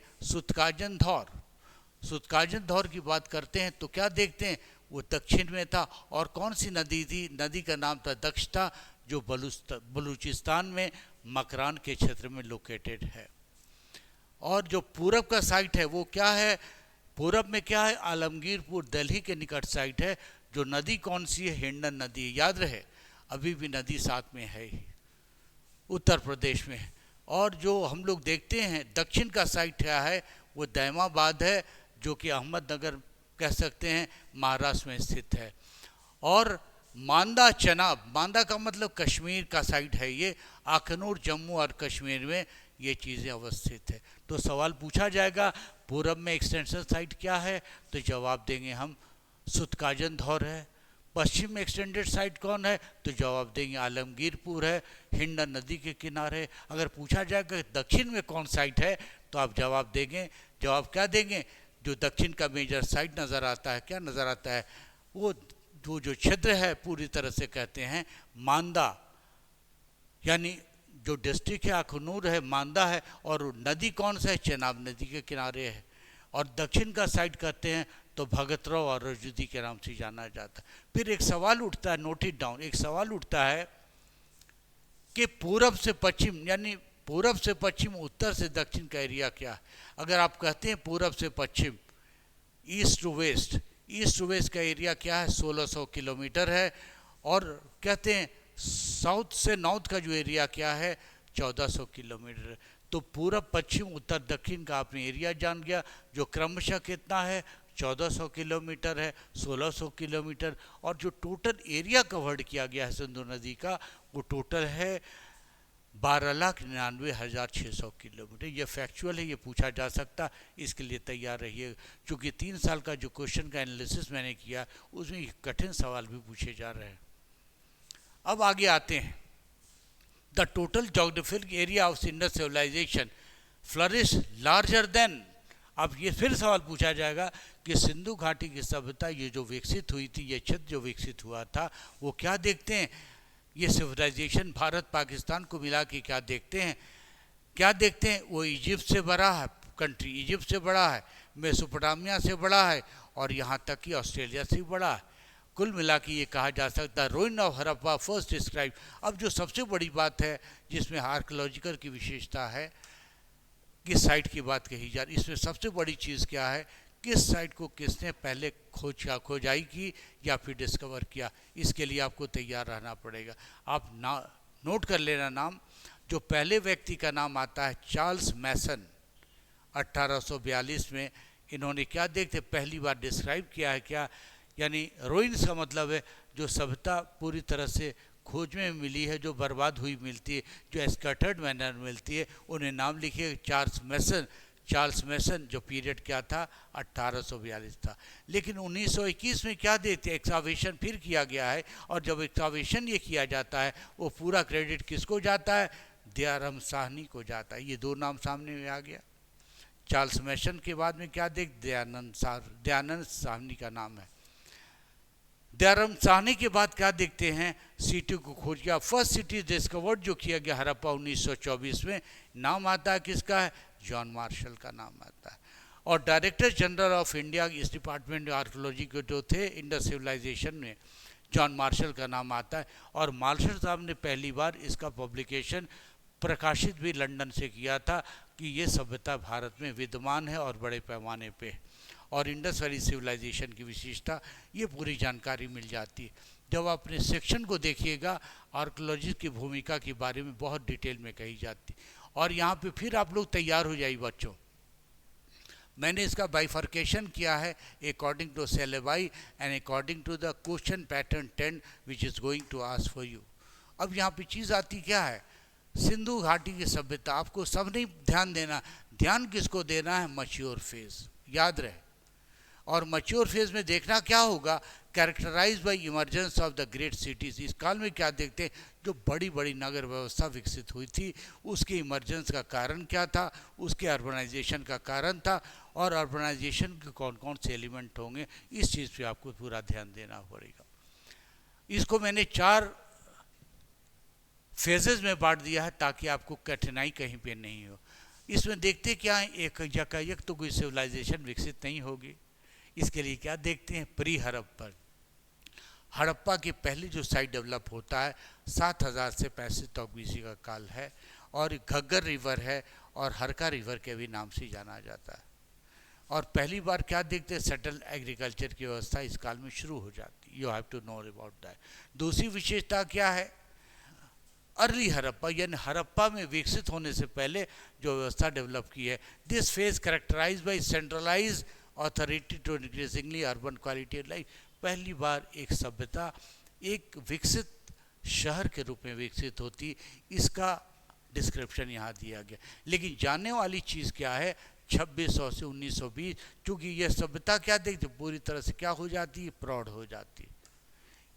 सुतकाजन धौर की बात करते हैं तो क्या देखते हैं? वो दक्षिण में था. और कौन सी नदी थी? नदी का नाम था दक्षता, जो बलूचिस्तान में मकरान के क्षेत्र में लोकेटेड है. और जो पूरब का साइट है वो क्या है? पूरब में क्या है? आलमगीरपुर, दिल्ली के निकट साइट है. जो नदी कौन सी है? हिंडन नदी. याद रहे, अभी भी नदी साथ में है ही, उत्तर प्रदेश में. और जो हम लोग देखते हैं दक्षिण का साइट क्या है? वो दैमाबाद है, जो कि अहमदनगर कह सकते हैं, महाराष्ट्र में स्थित है. और मांदा चनाब, मांदा का मतलब कश्मीर का साइट है. ये अखनूर, जम्मू और कश्मीर में ये चीज़ें अवस्थित है. तो सवाल पूछा जाएगा पूरब में एक्सटेंशन साइट क्या है? तो जवाब देंगे हम सुतकाजन धौर है. पश्चिम में एक्सटेंडेड साइट कौन है? तो जवाब देंगे आलमगीरपुर है, हिंडन नदी के किनारे. अगर पूछा जाएगा दक्षिण में कौन साइट है तो आप जवाब देंगे, जवाब क्या देंगे? जो दक्षिण का मेजर साइट नज़र आता है, क्या नज़र आता है? वो जो क्षेत्र है पूरी तरह से कहते हैं मांदा, यानी जो डिस्ट्रिक्ट है अखनूर है, मांदा है. और नदी कौन सा है? चेनाब नदी के किनारे है. और दक्षिण का साइड कहते हैं तो भगतराव और रजुदी के नाम से जाना जाता है. फिर एक सवाल उठता है, नोट इट डाउन, एक सवाल उठता है कि पूरब से पश्चिम, यानी पूरब से पश्चिम, उत्तर से दक्षिण का एरिया क्या है। अगर आप कहते हैं पूरब से पश्चिम, east to west, east to west का एरिया क्या है, 1600 किलोमीटर है। और कहते हैं साउथ से नॉर्थ का जो एरिया क्या है, 1400 किलोमीटर। तो पूरब पश्चिम उत्तर दक्षिण का आपने एरिया जान गया, जो क्रमशः कितना है, 1400 किलोमीटर है, 1600 किलोमीटर। और जो टोटल एरिया कवर्ड किया गया है सिंधु नदी का, वो टोटल है 12,99,600 किलोमीटर। ये फैक्चुअल है, ये पूछा जा सकता, इसके लिए तैयार रहिए। चूँकि 3 साल का जो क्वेश्चन का एनालिसिस मैंने किया, उसमें कठिन सवाल भी पूछे जा रहे हैं। अब आगे आते हैं। The total geographical area of Indus civilization flourish larger than. अब ये फिर सवाल पूछा जाएगा कि सिंधु घाटी की सभ्यता, ये जो विकसित हुई थी, ये क्षेत्र जो विकसित हुआ था, वो क्या देखते हैं, ये सिविलाइजेशन भारत पाकिस्तान को मिला के क्या देखते हैं, क्या देखते हैं, वो इजिप्ट से बड़ा है, कंट्री इजिप्ट से बड़ा है, मेसोपोटामिया से बड़ा है, और यहाँ तक कि ऑस्ट्रेलिया से भी बड़ा है। कुल मिला के ये कहा जा सकता है ruin of Harappa first describe. अब जो सबसे बड़ी बात है, जिसमें आर्कियोलॉजिकल की विशेषता है, किस साइट की बात कही जा रही, इसमें सबसे बड़ी चीज़ क्या है, किस साइट को किसने पहले खोजाई की या फिर डिस्कवर किया, इसके लिए आपको तैयार रहना पड़ेगा। आप नोट कर लेना नाम। जो पहले व्यक्ति का नाम आता है चार्ल्स मैसन, 1842 में। इन्होंने क्या देखते पहली बार डिस्क्राइब किया है, क्या यानी रोइंस का मतलब है जो सभ्यता पूरी तरह से खोज में मिली है, जो बर्बाद हुई मिलती है, जो स्कैटर्ड मैनर मिलती है, उन्हें नाम लिखिए चार्ल्स मैसन। चार्ल्स मैसन जो पीरियड क्या था, 1842 था। लेकिन 1921 में क्या देते हैं, एक्सकावेशन फिर किया गया है, और जब एक्सकावेशन ये किया जाता है, वो पूरा क्रेडिट किसको जाता है, दयाराम साहनी को जाता है। ये दो नाम सामने में आ गया। चार्ल्स मैसन के बाद में क्या देख, दयानंद साहनी का नाम है। दयाराम साहनी के बाद क्या देखते हैं, सिटी को खोज किया। फर्स्ट सिटी डिस्कवर्ड जो किया गया हड़प्पा 1924 में, नाम आता है किसका है, जॉन मार्शल का नाम आता है। और डायरेक्टर जनरल ऑफ इंडिया इस डिपार्टमेंट आर्कियोलॉजी के जो थे इंडस सिविलाइजेशन में, जॉन मार्शल का नाम आता है। और मार्शल साहब ने पहली बार इसका पब्लिकेशन प्रकाशित भी लंदन से किया था कि ये सभ्यता भारत में विद्यमान है और बड़े पैमाने पे। और इंडस वैली सिविलाइजेशन की विशेषता, ये पूरी जानकारी मिल जाती है। जब आप अपने सेक्शन को देखिएगा, आर्कियोलॉजिस्ट की भूमिका के बारे में बहुत डिटेल में कही जाती। और यहाँ पे फिर आप लोग तैयार हो जाइए बच्चों। मैंने इसका बाइफर्केशन किया है according to syllabus and according to the question pattern 10 which is going to ask for you. अब यहाँ पे चीज़ आती क्या है, सिंधु घाटी की सभ्यता। आपको सब नहीं ध्यान देना, ध्यान किसको देना है, मैच्योर फेज, याद रहे। और मैच्योर फेज में देखना क्या होगा, characterize by emergence of the great cities. इस काल में क्या देखते हैं, जो बड़ी बड़ी नगर व्यवस्था विकसित हुई थी, उसके इमर्जेंस का कारण क्या था, उसके अर्बनाइजेशन का कारण था, और अर्बनाइजेशन के कौन कौन से एलिमेंट होंगे, इस चीज़ पे आपको पूरा ध्यान देना पड़ेगा। इसको मैंने 4 फेजेस में बांट दिया है ताकि आपको कठिनाई कहीं पे नहीं हो। इसमें देखते क्या है, एक तो कोई सिविलाइजेशन विकसित नहीं होगी। इसके लिए क्या देखते हैं, प्री हड़प्पा। हड़प्पा की पहली जो साइट डेवलप होता है 7000 से 65 तक बीसी का काल है, और घग्गर रिवर है और हरका रिवर के भी नाम से जाना जाता है। और पहली बार क्या देखते हैं, सेटल एग्रीकल्चर की व्यवस्था इस काल में शुरू हो जाती है। You have to know about that. दूसरी विशेषता क्या है, अर्ली हड़प्पा, यानी हड़प्पा में विकसित होने से पहले जो व्यवस्था डेवलप की है। This phase characterize by centralize authority to increasingly urban quality of life. पहली बार एक सभ्यता एक विकसित शहर के रूप में विकसित होती, इसका डिस्क्रिप्शन यहाँ दिया गया। लेकिन जानने वाली चीज़ क्या है, 2600 से 1920, क्योंकि यह सभ्यता क्या देखती, पूरी तरह से क्या हो जाती है, प्रौढ़ हो जाती है।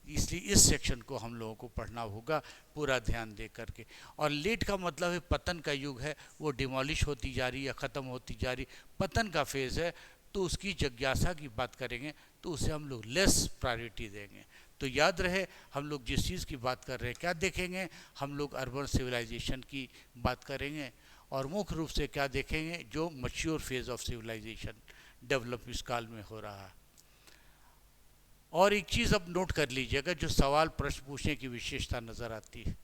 इसलिए इस सेक्शन को हम लोगों को पढ़ना होगा पूरा ध्यान दे करके। और लेट का मतलब है पतन का युग है, वो डिमोलिश होती जा रही है, ख़त्म होती जा रही, पतन का फेज़ है। तो उसकी जिज्ञासा की बात करेंगे तो उसे हम लोग लेस प्रायोरिटी देंगे। तो याद रहे, हम लोग जिस चीज़ की बात कर रहे हैं क्या देखेंगे, हम लोग अर्बन सिविलाइजेशन की बात करेंगे, और मुख्य रूप से क्या देखेंगे, जो mature phase of civilization develop इस काल में हो रहा है। और एक चीज़ अब नोट कर लीजिएगा, जो सवाल प्रश्न पूछने की विशेषता नज़र आती है,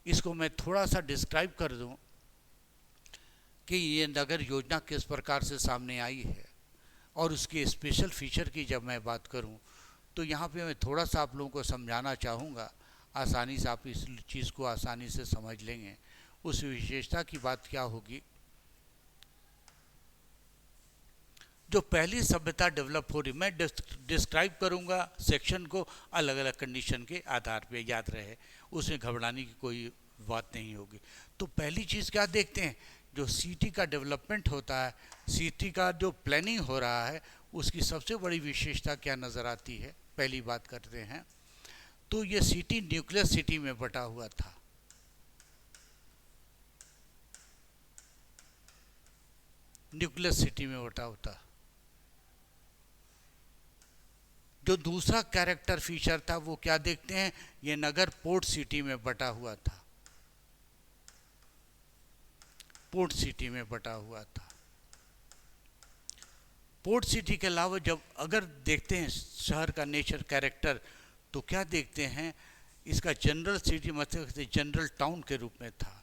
इसको मैं थोड़ा सा डिस्क्राइब कर दूं। कि ये नगर योजना किस प्रकार से सामने आई है और उसके स्पेशल फीचर की जब मैं बात करूं तो यहाँ पे मैं थोड़ा सा आप लोगों को समझाना चाहूँगा, आसानी से आप इस चीज़ को आसानी से समझ लेंगे। उस विशेषता की बात क्या होगी, जो पहली सभ्यता डेवलप हो रही, मैं डिस्क्राइब करूँगा सेक्शन को अलग अलग कंडीशन के आधार पे, याद रहे, उसमें घबराने की कोई बात नहीं होगी। तो पहली चीज़ क्या देखते हैं, जो सिटी का डेवलपमेंट होता है, सिटी का जो प्लानिंग हो रहा है, उसकी सबसे बड़ी विशेषता क्या नज़र आती है, पहली बात करते हैं। तो ये सिटी न्यूक्लियस सिटी में बटा हुआ था। न्यूक्लियस सिटी में बटा होता। जो दूसरा कैरेक्टर फीचर था वो क्या देखते हैं, ये नगर पोर्ट सिटी में बटा हुआ था। पोर्ट सिटी में बटा हुआ था। पोर्ट सिटी के अलावा जब अगर देखते हैं शहर का नेचर कैरेक्टर, तो क्या देखते हैं, इसका जनरल सिटी मतलब जनरल टाउन के रूप में था।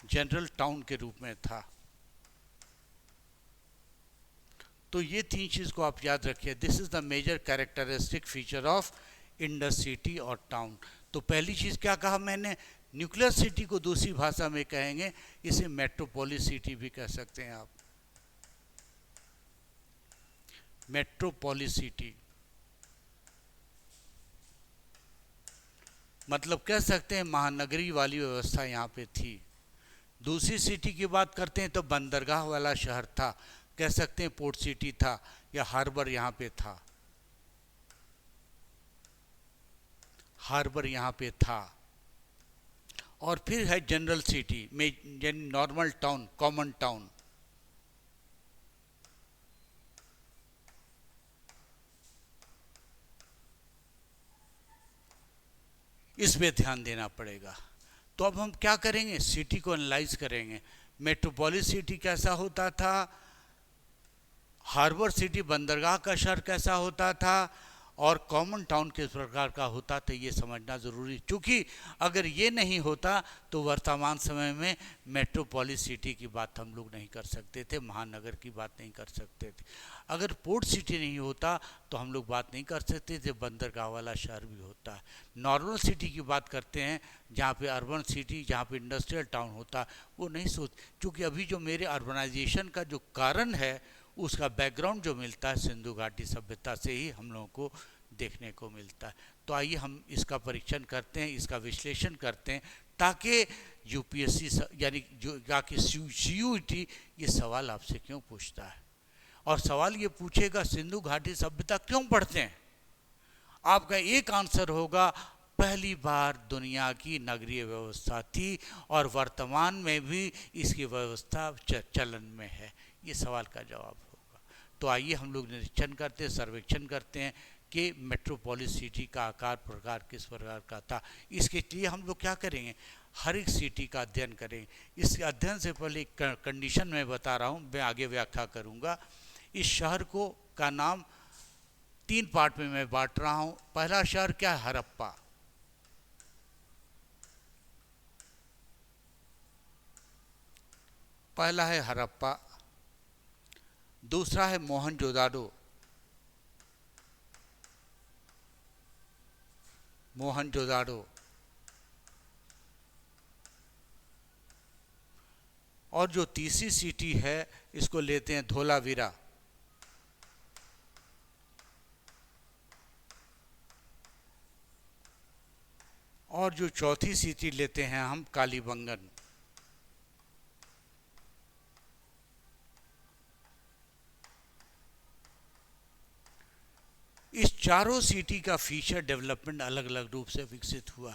जनरल टाउन के रूप में था। तो ये तीन चीज़ को आप याद रखिए। This is the major characteristic feature of Indus city और टाउन। तो पहली चीज़ क्या कहा मैंने, न्यूक्लियस सिटी को दूसरी भाषा में कहेंगे, इसे मेट्रोपोलिस सिटी भी कह सकते हैं आप, मेट्रोपोलिस सिटी। मतलब कह सकते हैं महानगरी वाली व्यवस्था यहाँ पे थी। दूसरी सिटी की बात करते हैं तो बंदरगाह वाला शहर था, कह सकते हैं पोर्ट सिटी था, या हार्बर यहाँ पे था, हार्बर यहाँ पे था। और फिर है जनरल सिटी में नॉर्मल टाउन, कॉमन टाउन। इस पे ध्यान देना पड़ेगा। तो अब हम क्या करेंगे, सिटी को एनालाइज करेंगे। मेट्रोपोलिस सिटी कैसा होता था, हार्बर सिटी बंदरगाह का शहर कैसा होता था, और कॉमन टाउन किस प्रकार का होता था, ये समझना ज़रूरी। क्योंकि अगर ये नहीं होता तो वर्तमान समय में मेट्रोपोलिस सिटी की बात हम लोग नहीं कर सकते थे, महानगर की बात नहीं कर सकते थे। अगर पोर्ट सिटी नहीं होता तो हम लोग बात नहीं कर सकते थे, बंदरगाह वाला शहर भी होता है। नॉर्मल सिटी की बात करते हैं, जहाँ पे अर्बन सिटी, जहाँ पे इंडस्ट्रियल टाउन होता, वो नहीं सोच। क्योंकि अभी जो मेरे अर्बनाइजेशन का जो कारण है, उसका बैकग्राउंड जो मिलता है सिंधु घाटी सभ्यता से ही हम लोगों को देखने को मिलता है। तो आइए हम इसका परीक्षण करते हैं, इसका विश्लेषण करते हैं, ताकि यूपीएससी यानी जो सीयूईटी ये सवाल आपसे क्यों पूछता है। और सवाल ये पूछेगा सिंधु घाटी सभ्यता क्यों पढ़ते हैं, आपका एक आंसर होगा, पहली बार दुनिया की नगरीय व्यवस्था थी और वर्तमान में भी इसकी व्यवस्था चलन में है। ये सवाल का जवाब होगा। तो आइए हम लोग निरीक्षण करते हैं, सर्वेक्षण करते हैं कि मेट्रोपोलिस सिटी का आकार प्रकार किस प्रकार का था। इसके लिए हम लोग क्या करेंगे, हर एक सिटी का अध्ययन करेंगे। इस अध्ययन से पहले एक कंडीशन मैं बता रहा हूँ, मैं आगे व्याख्या करूँगा। इस शहर को का नाम 3 पार्ट में मैं बांट रहा हूँ। पहला शहर क्या है, हड़प्पा। पहला है हड़प्पा। दूसरा है मोहनजोदाड़ो। मोहनजोदाड़ो। और जो तीसरी सिटी है इसको लेते हैं धोलावीरा। और जो चौथी सिटी लेते हैं हम कालीबंगन। इस चारों सिटी का फीचर डेवलपमेंट अलग अलग रूप से विकसित हुआ।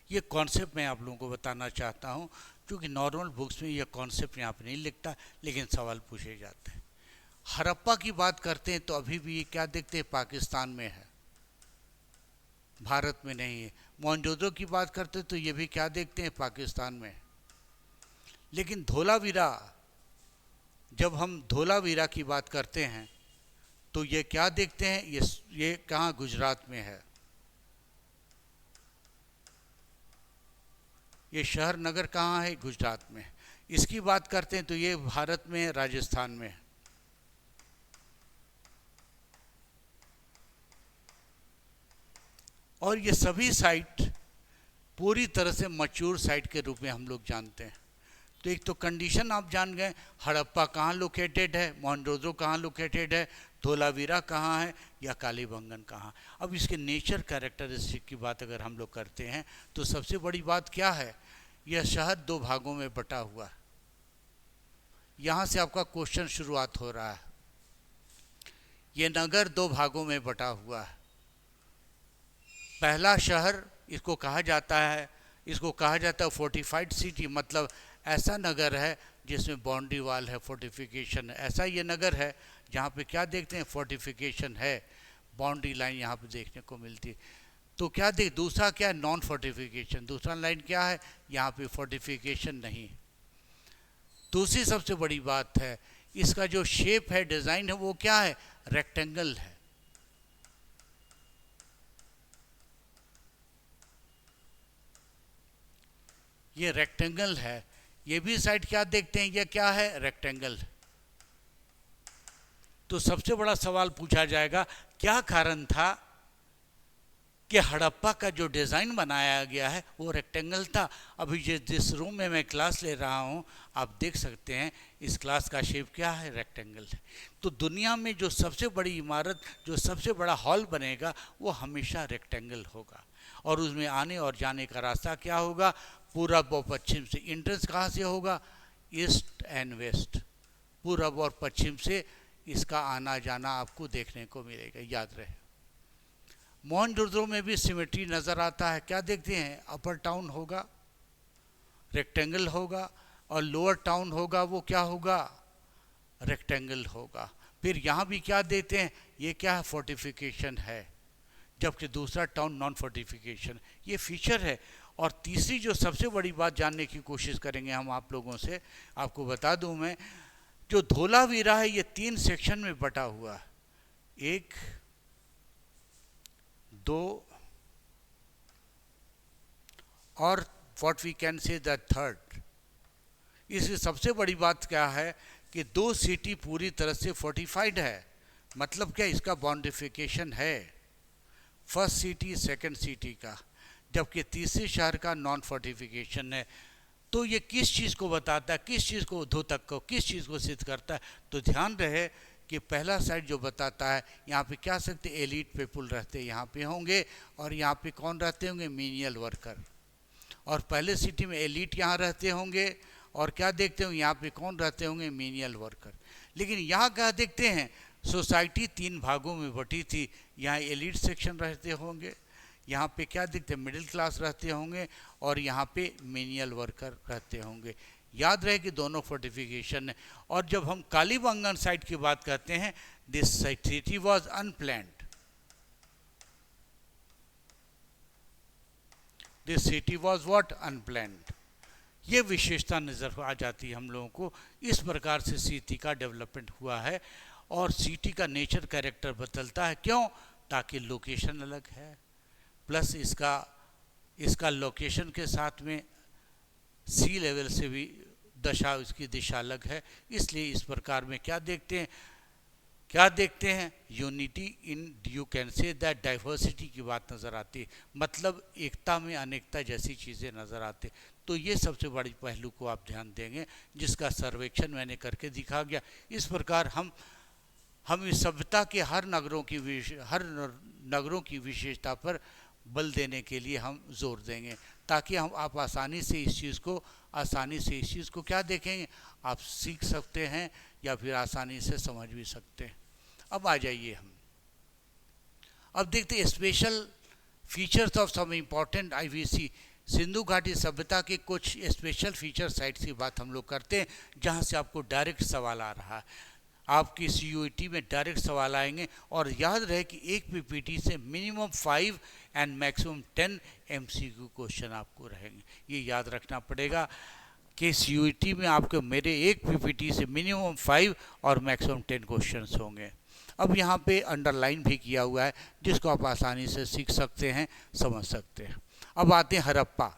ये कॉन्सेप्ट मैं आप लोगों को बताना चाहता हूँ, क्योंकि नॉर्मल बुक्स में ये कॉन्सेप्ट यहाँ पे नहीं लिखता, लेकिन सवाल पूछे जाते हैं। हड़प्पा की बात करते हैं तो अभी भी ये क्या देखते हैं, पाकिस्तान में है, भारत में नहीं है। मोहनजोदड़ो की बात करते हैं तो ये भी क्या देखते हैं, पाकिस्तान में। लेकिन धोलावीरा, जब हम धोलावीरा की बात करते हैं तो ये क्या देखते हैं, ये कहाँ, गुजरात में है। ये शहर नगर कहाँ है? गुजरात में। इसकी बात करते हैं तो ये भारत में, राजस्थान में। और ये सभी साइट पूरी तरह से मैच्योर साइट के रूप में हम लोग जानते हैं। तो एक तो कंडीशन आप जान गए, हड़प्पा कहाँ लोकेटेड है, मोहनजोदड़ो कहाँ लोकेटेड है, धोलावीरा कहाँ है, या कालीबंगन कहाँ। अब इसके नेचर कैरेक्टरिस्टिक की बात अगर हम लोग करते हैं तो सबसे बड़ी बात क्या है, यह शहर दो भागों में बटा हुआ है। यहाँ से आपका क्वेश्चन शुरुआत हो रहा है। ये नगर दो भागों में बटा हुआ है। पहला शहर इसको कहा जाता है फोर्टिफाइड सिटी, मतलब ऐसा नगर है जिसमें बाउंड्री वाल है, फोर्टिफिकेशन है। ऐसा ये नगर है जहाँ पे क्या देखते हैं, फोर्टिफिकेशन है, बाउंड्री लाइन यहाँ पे देखने को मिलती है। तो क्या देख, दूसरा क्या है, नॉन फोर्टिफिकेशन। दूसरा लाइन क्या है, यहाँ पे फोर्टिफिकेशन नहीं। दूसरी सबसे बड़ी बात है, इसका जो शेप है, डिज़ाइन है, वो क्या है, रेक्टेंगल है। ये रेक्टेंगल है। ये भी साइड क्या देखते हैं, ये क्या है, रेक्टेंगल। तो सबसे बड़ा सवाल पूछा जाएगा, क्या कारण था कि हड़प्पा का जो डिज़ाइन बनाया गया है वो रेक्टेंगल था। अभी जिस रूम में मैं क्लास ले रहा हूँ, आप देख सकते हैं इस क्लास का शेप क्या है, रेक्टेंगल है। तो दुनिया में जो सबसे बड़ी इमारत, जो सबसे बड़ा हॉल बनेगा, वो हमेशा रेक्टेंगल होगा। और उसमें आने और जाने का रास्ता क्या होगा, पूरब और पश्चिम से। एंट्रेंस कहाँ से होगा, ईस्ट एंड वेस्ट, पूरब और पश्चिम से इसका आना जाना आपको देखने को मिलेगा, याद रहे। मोहनजोदड़ो में भी सिमेट्री नज़र आता है। क्या देखते हैं, अपर टाउन होगा, रेक्टेंगल होगा, और लोअर टाउन होगा, वो क्या होगा, रेक्टेंगल होगा। फिर यहाँ भी क्या देते हैं, ये क्या है, फोर्टिफिकेशन है, जबकि दूसरा टाउन नॉन फोर्टिफिकेशन। ये फीचर है। और तीसरी जो सबसे बड़ी बात जानने की कोशिश करेंगे हम आप लोगों से, आपको बता दूं मैं, जो धोलावीरा है ये 3 सेक्शन में बटा हुआ है, 1, 2 और what we can say the third. इसकी सबसे बड़ी बात क्या है कि 2 सिटी पूरी तरह से फोर्टिफाइड है। मतलब क्या, इसका बाउंड्रिफिकेशन है, फर्स्ट सिटी सेकंड सिटी का, जबकि तीसरे शहर का नॉन फोर्टिफिकेशन है। तो ये किस चीज़ को बताता है, किस चीज़ को, द्योतक को, किस चीज़ को सिद्ध करता है। तो ध्यान रहे कि पहला साइड जो बताता है, यहाँ पे क्या सकते, एलिट पीपुल रहते यहाँ पे होंगे, और यहाँ पे कौन रहते होंगे, मीनियल वर्कर। और पहले सिटी में एलिट यहाँ रहते होंगे, और क्या देखते होंगे, यहाँ पे कौन रहते होंगे, मीनियल वर्कर। लेकिन यहाँ क्या देखते हैं, सोसाइटी 3 भागों में बटी थी। यहाँ एलिट सेक्शन रहते होंगे, यहाँ पे क्या दिखते हैं, मिडिल क्लास रहते होंगे, और यहाँ पे मेनियल वर्कर रहते होंगे। याद रहे कि दोनों फोर्टिफिकेशन है। और जब हम कालीबंगन साइट की बात करते हैं, this city was unplanned, this city was what, unplanned. ये विशेषता नज़र आ जाती है हम लोगों को। इस प्रकार से सिटी का डेवलपमेंट हुआ है, और सिटी का नेचर कैरेक्टर बदलता है। क्यों, ताकि लोकेशन अलग है, प्लस इसका लोकेशन के साथ में सी लेवल से भी दशा, इसकी दिशा अलग है। इसलिए इस प्रकार में क्या देखते हैं, unity in, you can say that, diversity की बात नज़र आती है। मतलब एकता में अनेकता जैसी चीज़ें नज़र आती। तो ये सबसे बड़ी पहलू को आप ध्यान देंगे, जिसका सर्वेक्षण मैंने करके दिखा गया। इस प्रकार हम इस सभ्यता के हर नगरों की विशेषता पर बल देने के लिए हम जोर देंगे, ताकि आप आसानी से इस चीज़ को क्या देखेंगे, आप सीख सकते हैं, या फिर आसानी से समझ भी सकते हैं। अब आ जाइए अब देखते हैं special features of some important IVC। Sindhu घाटी सभ्यता के कुछ स्पेशल फीचर साइट्स की बात हम लोग करते हैं, जहाँ से आपको डायरेक्ट सवाल आ रहा है। आपकी CUET में डायरेक्ट सवाल आएंगे। और याद रहे कि एक PPT से minimum 5 and maximum 10 MCQ question आपको रहेंगे। ये याद रखना पड़ेगा कि CUET में आपके मेरे एक PPT से मिनिमम 5 और मैक्सिमम 10 क्वेश्चन होंगे। अब यहाँ पे अंडरलाइन भी किया हुआ है, जिसको आप आसानी से सीख सकते हैं, समझ सकते हैं। अब आते हैं Harappa.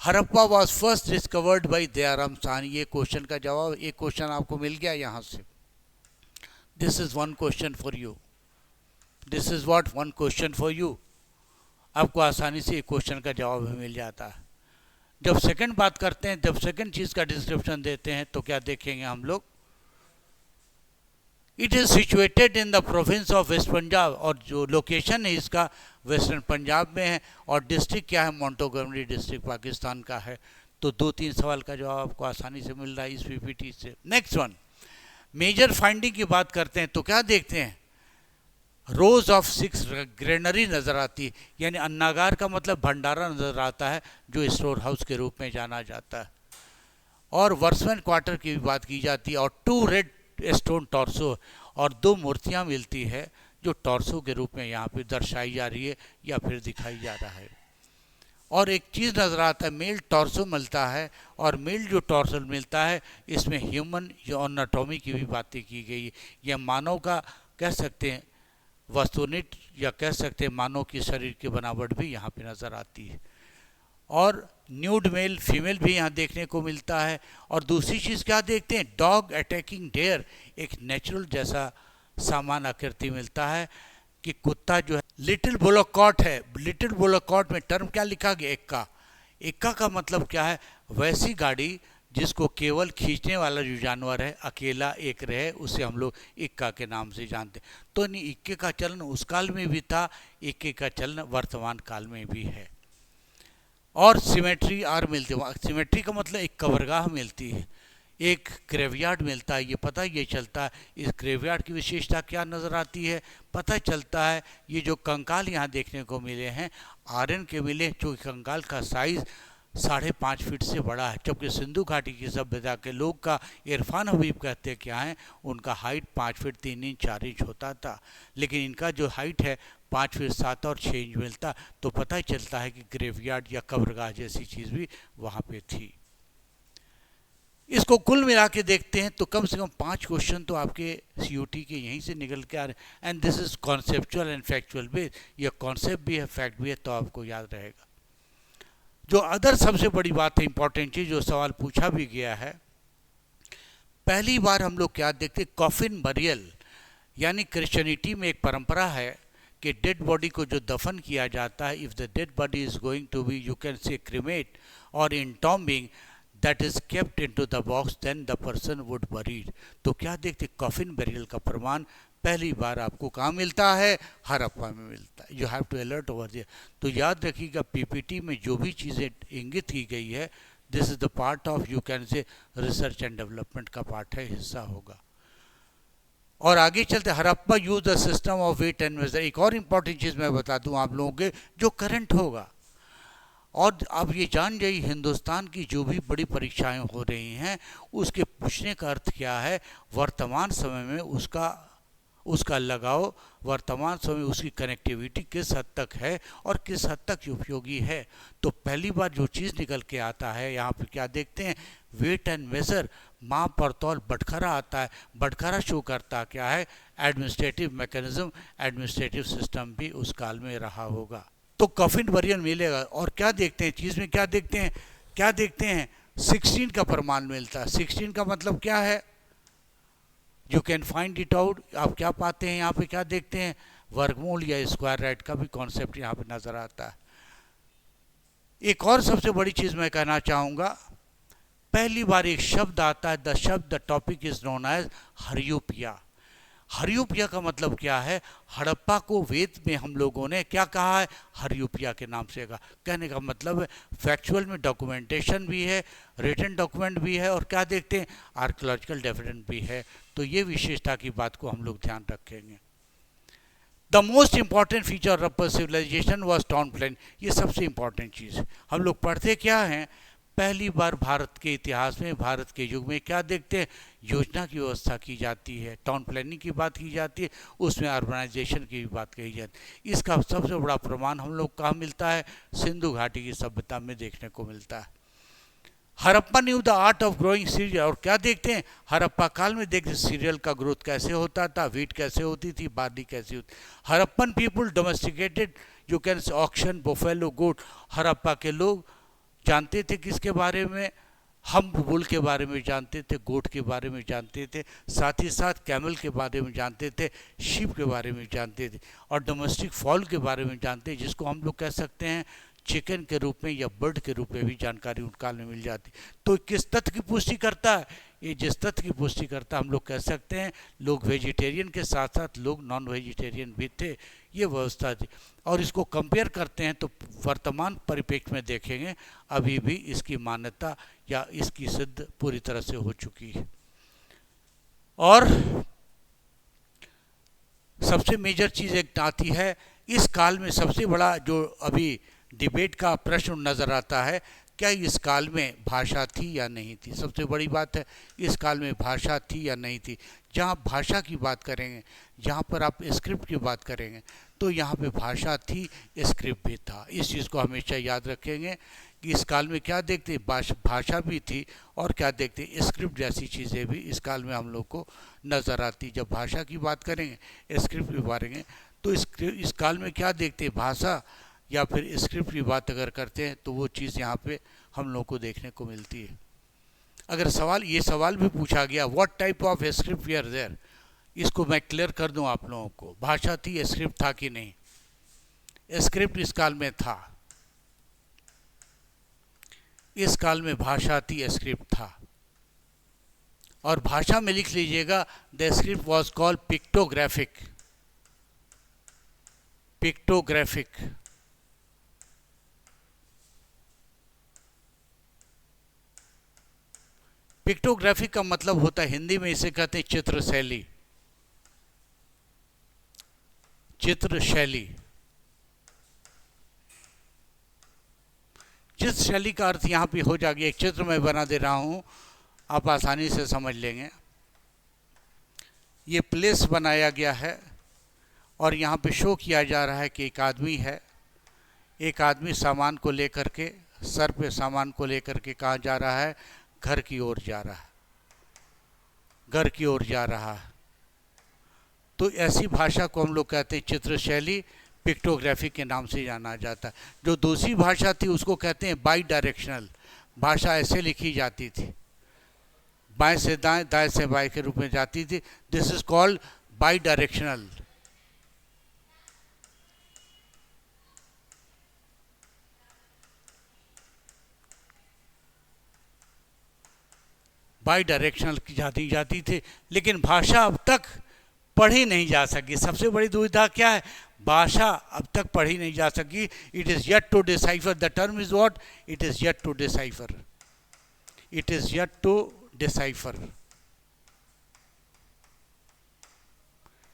Harappa was first discovered by Dayaram Sahni. ये क्वेश्चन का जवाब, एक क्वेश्चन आपको मिल गया यहाँ से। This is one question for you, this is what one question for you. आपको आसानी से एक क्वेश्चन का जवाब भी मिल जाता है। जब सेकंड बात करते हैं, जब सेकंड चीज़ का डिस्क्रिप्शन देते हैं तो क्या देखेंगे हम लोग, it is situated in the province of West Punjab, और जो लोकेशन है इसका वेस्टर्न पंजाब में है, और डिस्ट्रिक्ट क्या है, मोंटोगोमरी डिस्ट्रिक्ट पाकिस्तान का है। तो 2-3 सवाल का जवाब आपको आसानी से मिल रहा है इस पीपीटी से। नेक्स्ट वन, मेजर फाइंडिंग की बात करते हैं तो क्या देखते हैं, रोज ऑफ 6 ग्रेनरी नज़र आती है, यानी अन्नागार का मतलब भंडारा नज़र आता है जो स्टोर हाउस के रूप में जाना जाता है। और वर्समैन क्वार्टर की भी बात की जाती है, और 2 रेड स्टोन टॉर्सो, और 2 मूर्तियां मिलती है जो टॉर्सो के रूप में यहाँ पे दर्शाई जा रही है या फिर दिखाई जा रहा है। और एक चीज़ नज़र आता है, मेल टॉर्सो मिलता है, और मेल जो टॉर्सो मिलता है इसमें ह्यूमन एनाटॉमी की भी बातें की गई है। यह मानव का कह सकते हैं वस्तुनिट, या कह सकते हैं मानव की शरीर की बनावट भी यहाँ पे नज़र आती है। और न्यूड मेल फीमेल भी यहाँ देखने को मिलता है। और दूसरी चीज़ क्या देखते हैं, डॉग अटैकिंग डेयर, एक नेचुरल जैसा सामान आकृति मिलता है कि कुत्ता जो है लिटिल बुलॉकॉट है। लिटिल बुलॉकॉट में टर्म क्या लिखा गया, एक्का। एक्का का मतलब क्या है, वैसी गाड़ी जिसको केवल खींचने वाला जो जानवर है अकेला एक रहे, उसे हम लोग इक्का के नाम से जानते हैं। तो नहीं, इक्के का चलन उस काल में भी था, इक्के का चलन वर्तमान काल में भी है। और सिमेट्री आर मिलती है, सिमेट्री का मतलब एक कब्रगाह मिलती है, एक ग्रेवयार्ड मिलता है। ये पता ये चलता है इस ग्रेवयार्ड की विशेषता क्या नज़र आती है, पता चलता है ये जो कंकाल यहाँ देखने को मिले हैं आयरन के मिले, जो कंकाल का साइज़ 5.5 फीट से बड़ा है। जबकि सिंधु घाटी की सभ्यता के लोग का इरफान हबीब कहते क्या हैं, उनका हाइट 5 फीट 3 इंच 4 इंच होता था, लेकिन इनका जो हाइट है 5 फीट 7 और 6 इंच मिलता। तो पता ही चलता है कि ग्रेवयार्ड या कब्रगाह जैसी चीज़ भी वहाँ पे थी। इसको कुल मिला के देखते हैं तो कम से कम 5 क्वेश्चन तो आपके सीयूटी के यहीं से निकल के आ रहे हैं। And this is conceptual and factual base, ये कॉन्सेप्ट भी है, फैक्ट भी है, तो आपको याद रहेगा। जो अदर सबसे बड़ी बात है, इंपॉर्टेंट चीज जो सवाल पूछा भी गया है, पहली बार हम लोग क्या देखते, कॉफिन बरियल, यानी क्रिश्चियनिटी में एक परंपरा है कि डेड बॉडी को जो दफन किया जाता है, if the dead body is going to be you can say cremate और entombing that is kept into the box, then the person would buried। तो क्या देखते, कॉफिन बेरियल का प्रमाण पहली बार आपको कहाँ मिलता है, हड़प्पा में मिलता है। You have to alert over there. तो याद रखिएगा पीपीटी में जो भी चीज़ें इंगित की गई है, this is the part of you can say research and development का पार्ट है, हिस्सा होगा। और आगे चलते, Harappa use the system of weight and measure. एक और इंपॉर्टेंट चीज़ मैं बता दूं आप लोगों के, जो करंट होगा। और अब ये जान जाइए, हिंदुस्तान की जो भी बड़ी परीक्षाएं हो रही हैं उसके पूछने का अर्थ क्या है, वर्तमान समय में उसका लगाव, वर्तमान समय में उसकी कनेक्टिविटी किस हद तक है और किस हद तक उपयोगी है। तो पहली बार जो चीज़ निकल के आता है यहाँ पे क्या देखते हैं, वेट एंड मेजर, माप और तौल, बटखरा आता है। बटखरा शो करता क्या है, एडमिनिस्ट्रेटिव मैकेनिज्म, एडमिनिस्ट्रेटिव सिस्टम भी उस काल में रहा होगा। तो कॉफिन बरियल मिलेगा। और क्या देखते हैं चीज़ में, क्या देखते हैं 16 का प्रमाण मिलता है। 16 का मतलब क्या है, you can find it out. आप क्या पाते हैं यहाँ पे, क्या देखते हैं, वर्गमूल या स्क्वायर राइट का भी कॉन्सेप्ट यहाँ पे नजर आता है। एक और सबसे बड़ी चीज़ मैं कहना चाहूँगा, पहली बार एक शब्द आता है, द शब्द, the topic is known as हरियोपिया। हरियोपिया का मतलब क्या है, हड़प्पा को वेद में हम लोगों ने क्या कहा है, हरियोपिया के नाम से कहा। कहने का मतलब है फैक्चुअल में डॉक्यूमेंटेशन भी है, रिटन डॉक्यूमेंट भी है, और क्या देखते हैं, आर्कियोलॉजिकल डेविडेंस भी है। तो ये विशेषता की बात को हम लोग ध्यान रखेंगे। The most important feature of Harappa civilization was town plan. ये सबसे इंपॉर्टेंट चीज़ हम लोग पढ़ते क्या हैं, पहली बार भारत के इतिहास में, भारत के युग में क्या देखते हैं, योजना की व्यवस्था की जाती है, टाउन प्लानिंग की बात की जाती है, उसमें अर्बनाइजेशन की भी बात कही जाती है। इसका सबसे बड़ा प्रमाण हम लोग कहाँ मिलता है, सिंधु घाटी की सभ्यता में देखने को मिलता है। Harappa new the art of growing serial. और क्या देखते हैं, हड़प्पा काल में देखते सीरियल का ग्रोथ कैसे होता था, वीट कैसे होती थी, बार्ली कैसे होती। Harappan people domesticated you can oxen, buffalo, goat. Harappa के लोग जानते थे किसके बारे में? हम बुल के बारे में जानते थे, गोट के बारे में जानते थे, साथ ही साथ कैमल के बारे में जानते थे, शीप के बारे में जानते थे, और डोमेस्टिक फॉल के बारे में जानते, जिसको हम लोग कह सकते हैं चिकन के रूप में या बर्ड के रूप में भी जानकारी उन काल में मिल जाती। तो किस तथ्य की पुष्टि करता है? ये जिस तथ्य की पुष्टि करता हम लोग कह सकते हैं लोग वेजिटेरियन के साथ साथ लोग नॉन वेजिटेरियन भी थे, ये व्यवस्था थी। और इसको कंपेयर करते हैं तो वर्तमान परिप्रेक्ष्य में देखेंगे अभी भी इसकी मान्यता या इसकी सिद्ध पूरी तरह से हो चुकी है। और सबसे मेजर चीज़ एक आती है इस काल में, सबसे बड़ा जो अभी डिबेट का प्रश्न नज़र आता है, क्या इस काल में भाषा थी या नहीं थी? सबसे बड़ी बात है इस काल में भाषा थी या नहीं थी। जहाँ भाषा की बात करेंगे, जहाँ पर आप स्क्रिप्ट की बात करेंगे, तो यहाँ पे भाषा थी, स्क्रिप्ट भी था। इस चीज़ को हमेशा याद रखेंगे कि इस काल में क्या देखते, भाषा भी थी और क्या देखते, स्क्रिप्ट जैसी चीज़ें भी इस काल में हम लोग को नज़र आती। जब भाषा की बात करेंगे, स्क्रिप्ट भी बारेंगे, तो इस काल में क्या देखते, भाषा या फिर स्क्रिप्ट की बात अगर करते हैं तो वो चीज़ यहाँ पे हम लोग को देखने को मिलती है। अगर ये सवाल भी पूछा गया what type of script we are there, इसको मैं क्लियर कर दूं आप लोगों को, भाषा थी, स्क्रिप्ट था कि नहीं? स्क्रिप्ट इस काल में था, इस काल में भाषा थी, स्क्रिप्ट था। और भाषा में लिख लीजिएगा the script was called pictographic. Pictographic pictography का मतलब होता है, हिंदी में इसे कहते हैं चित्र शैली। चित्र शैली, चित्र शैली का अर्थ यहाँ पे हो जाएगा, एक चित्र मैं बना दे रहा हूँ, आप आसानी से समझ लेंगे। ये प्लेस बनाया गया है और यहाँ पे शो किया जा रहा है कि एक आदमी है, एक आदमी सामान को लेकर के, सर पे सामान को लेकर के कहाँ जा रहा है? घर की ओर जा रहा है, घर की ओर जा रहा है। तो ऐसी भाषा को हम लोग कहते हैं चित्र शैली, पिक्टोग्राफी के नाम से जाना जाता है। जो दूसरी भाषा थी उसको कहते हैं बाई डायरेक्शनल भाषा, ऐसे लिखी जाती थी, बाएं से दाएं, दाएं से बाएं के रूप में जाती थी। This is called by directional. By directional की जाती थी, लेकिन भाषा अब तक पढ़ी नहीं जा सकी। सबसे बड़ी दुविधा क्या है? भाषा अब तक पढ़ी नहीं जा सकी। It is yet to decipher, the term is what, it is yet to decipher, it is yet to decipher,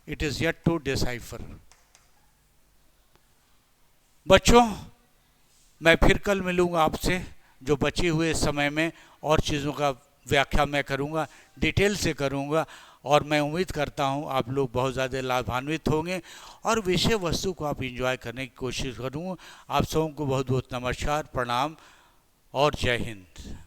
it is yet to decipher. बच्चों, मैं फिर कल मिलूंगा आपसे, जो बचे हुए समय में और चीज़ों का व्याख्या मैं करूंगा, डिटेल से करूंगा, और मैं उम्मीद करता हूं आप लोग बहुत ज़्यादा लाभान्वित होंगे और विषय वस्तु को आप एंजॉय करने की कोशिश करूँगा। आप सबों को बहुत बहुत नमस्कार, प्रणाम और जय हिंद।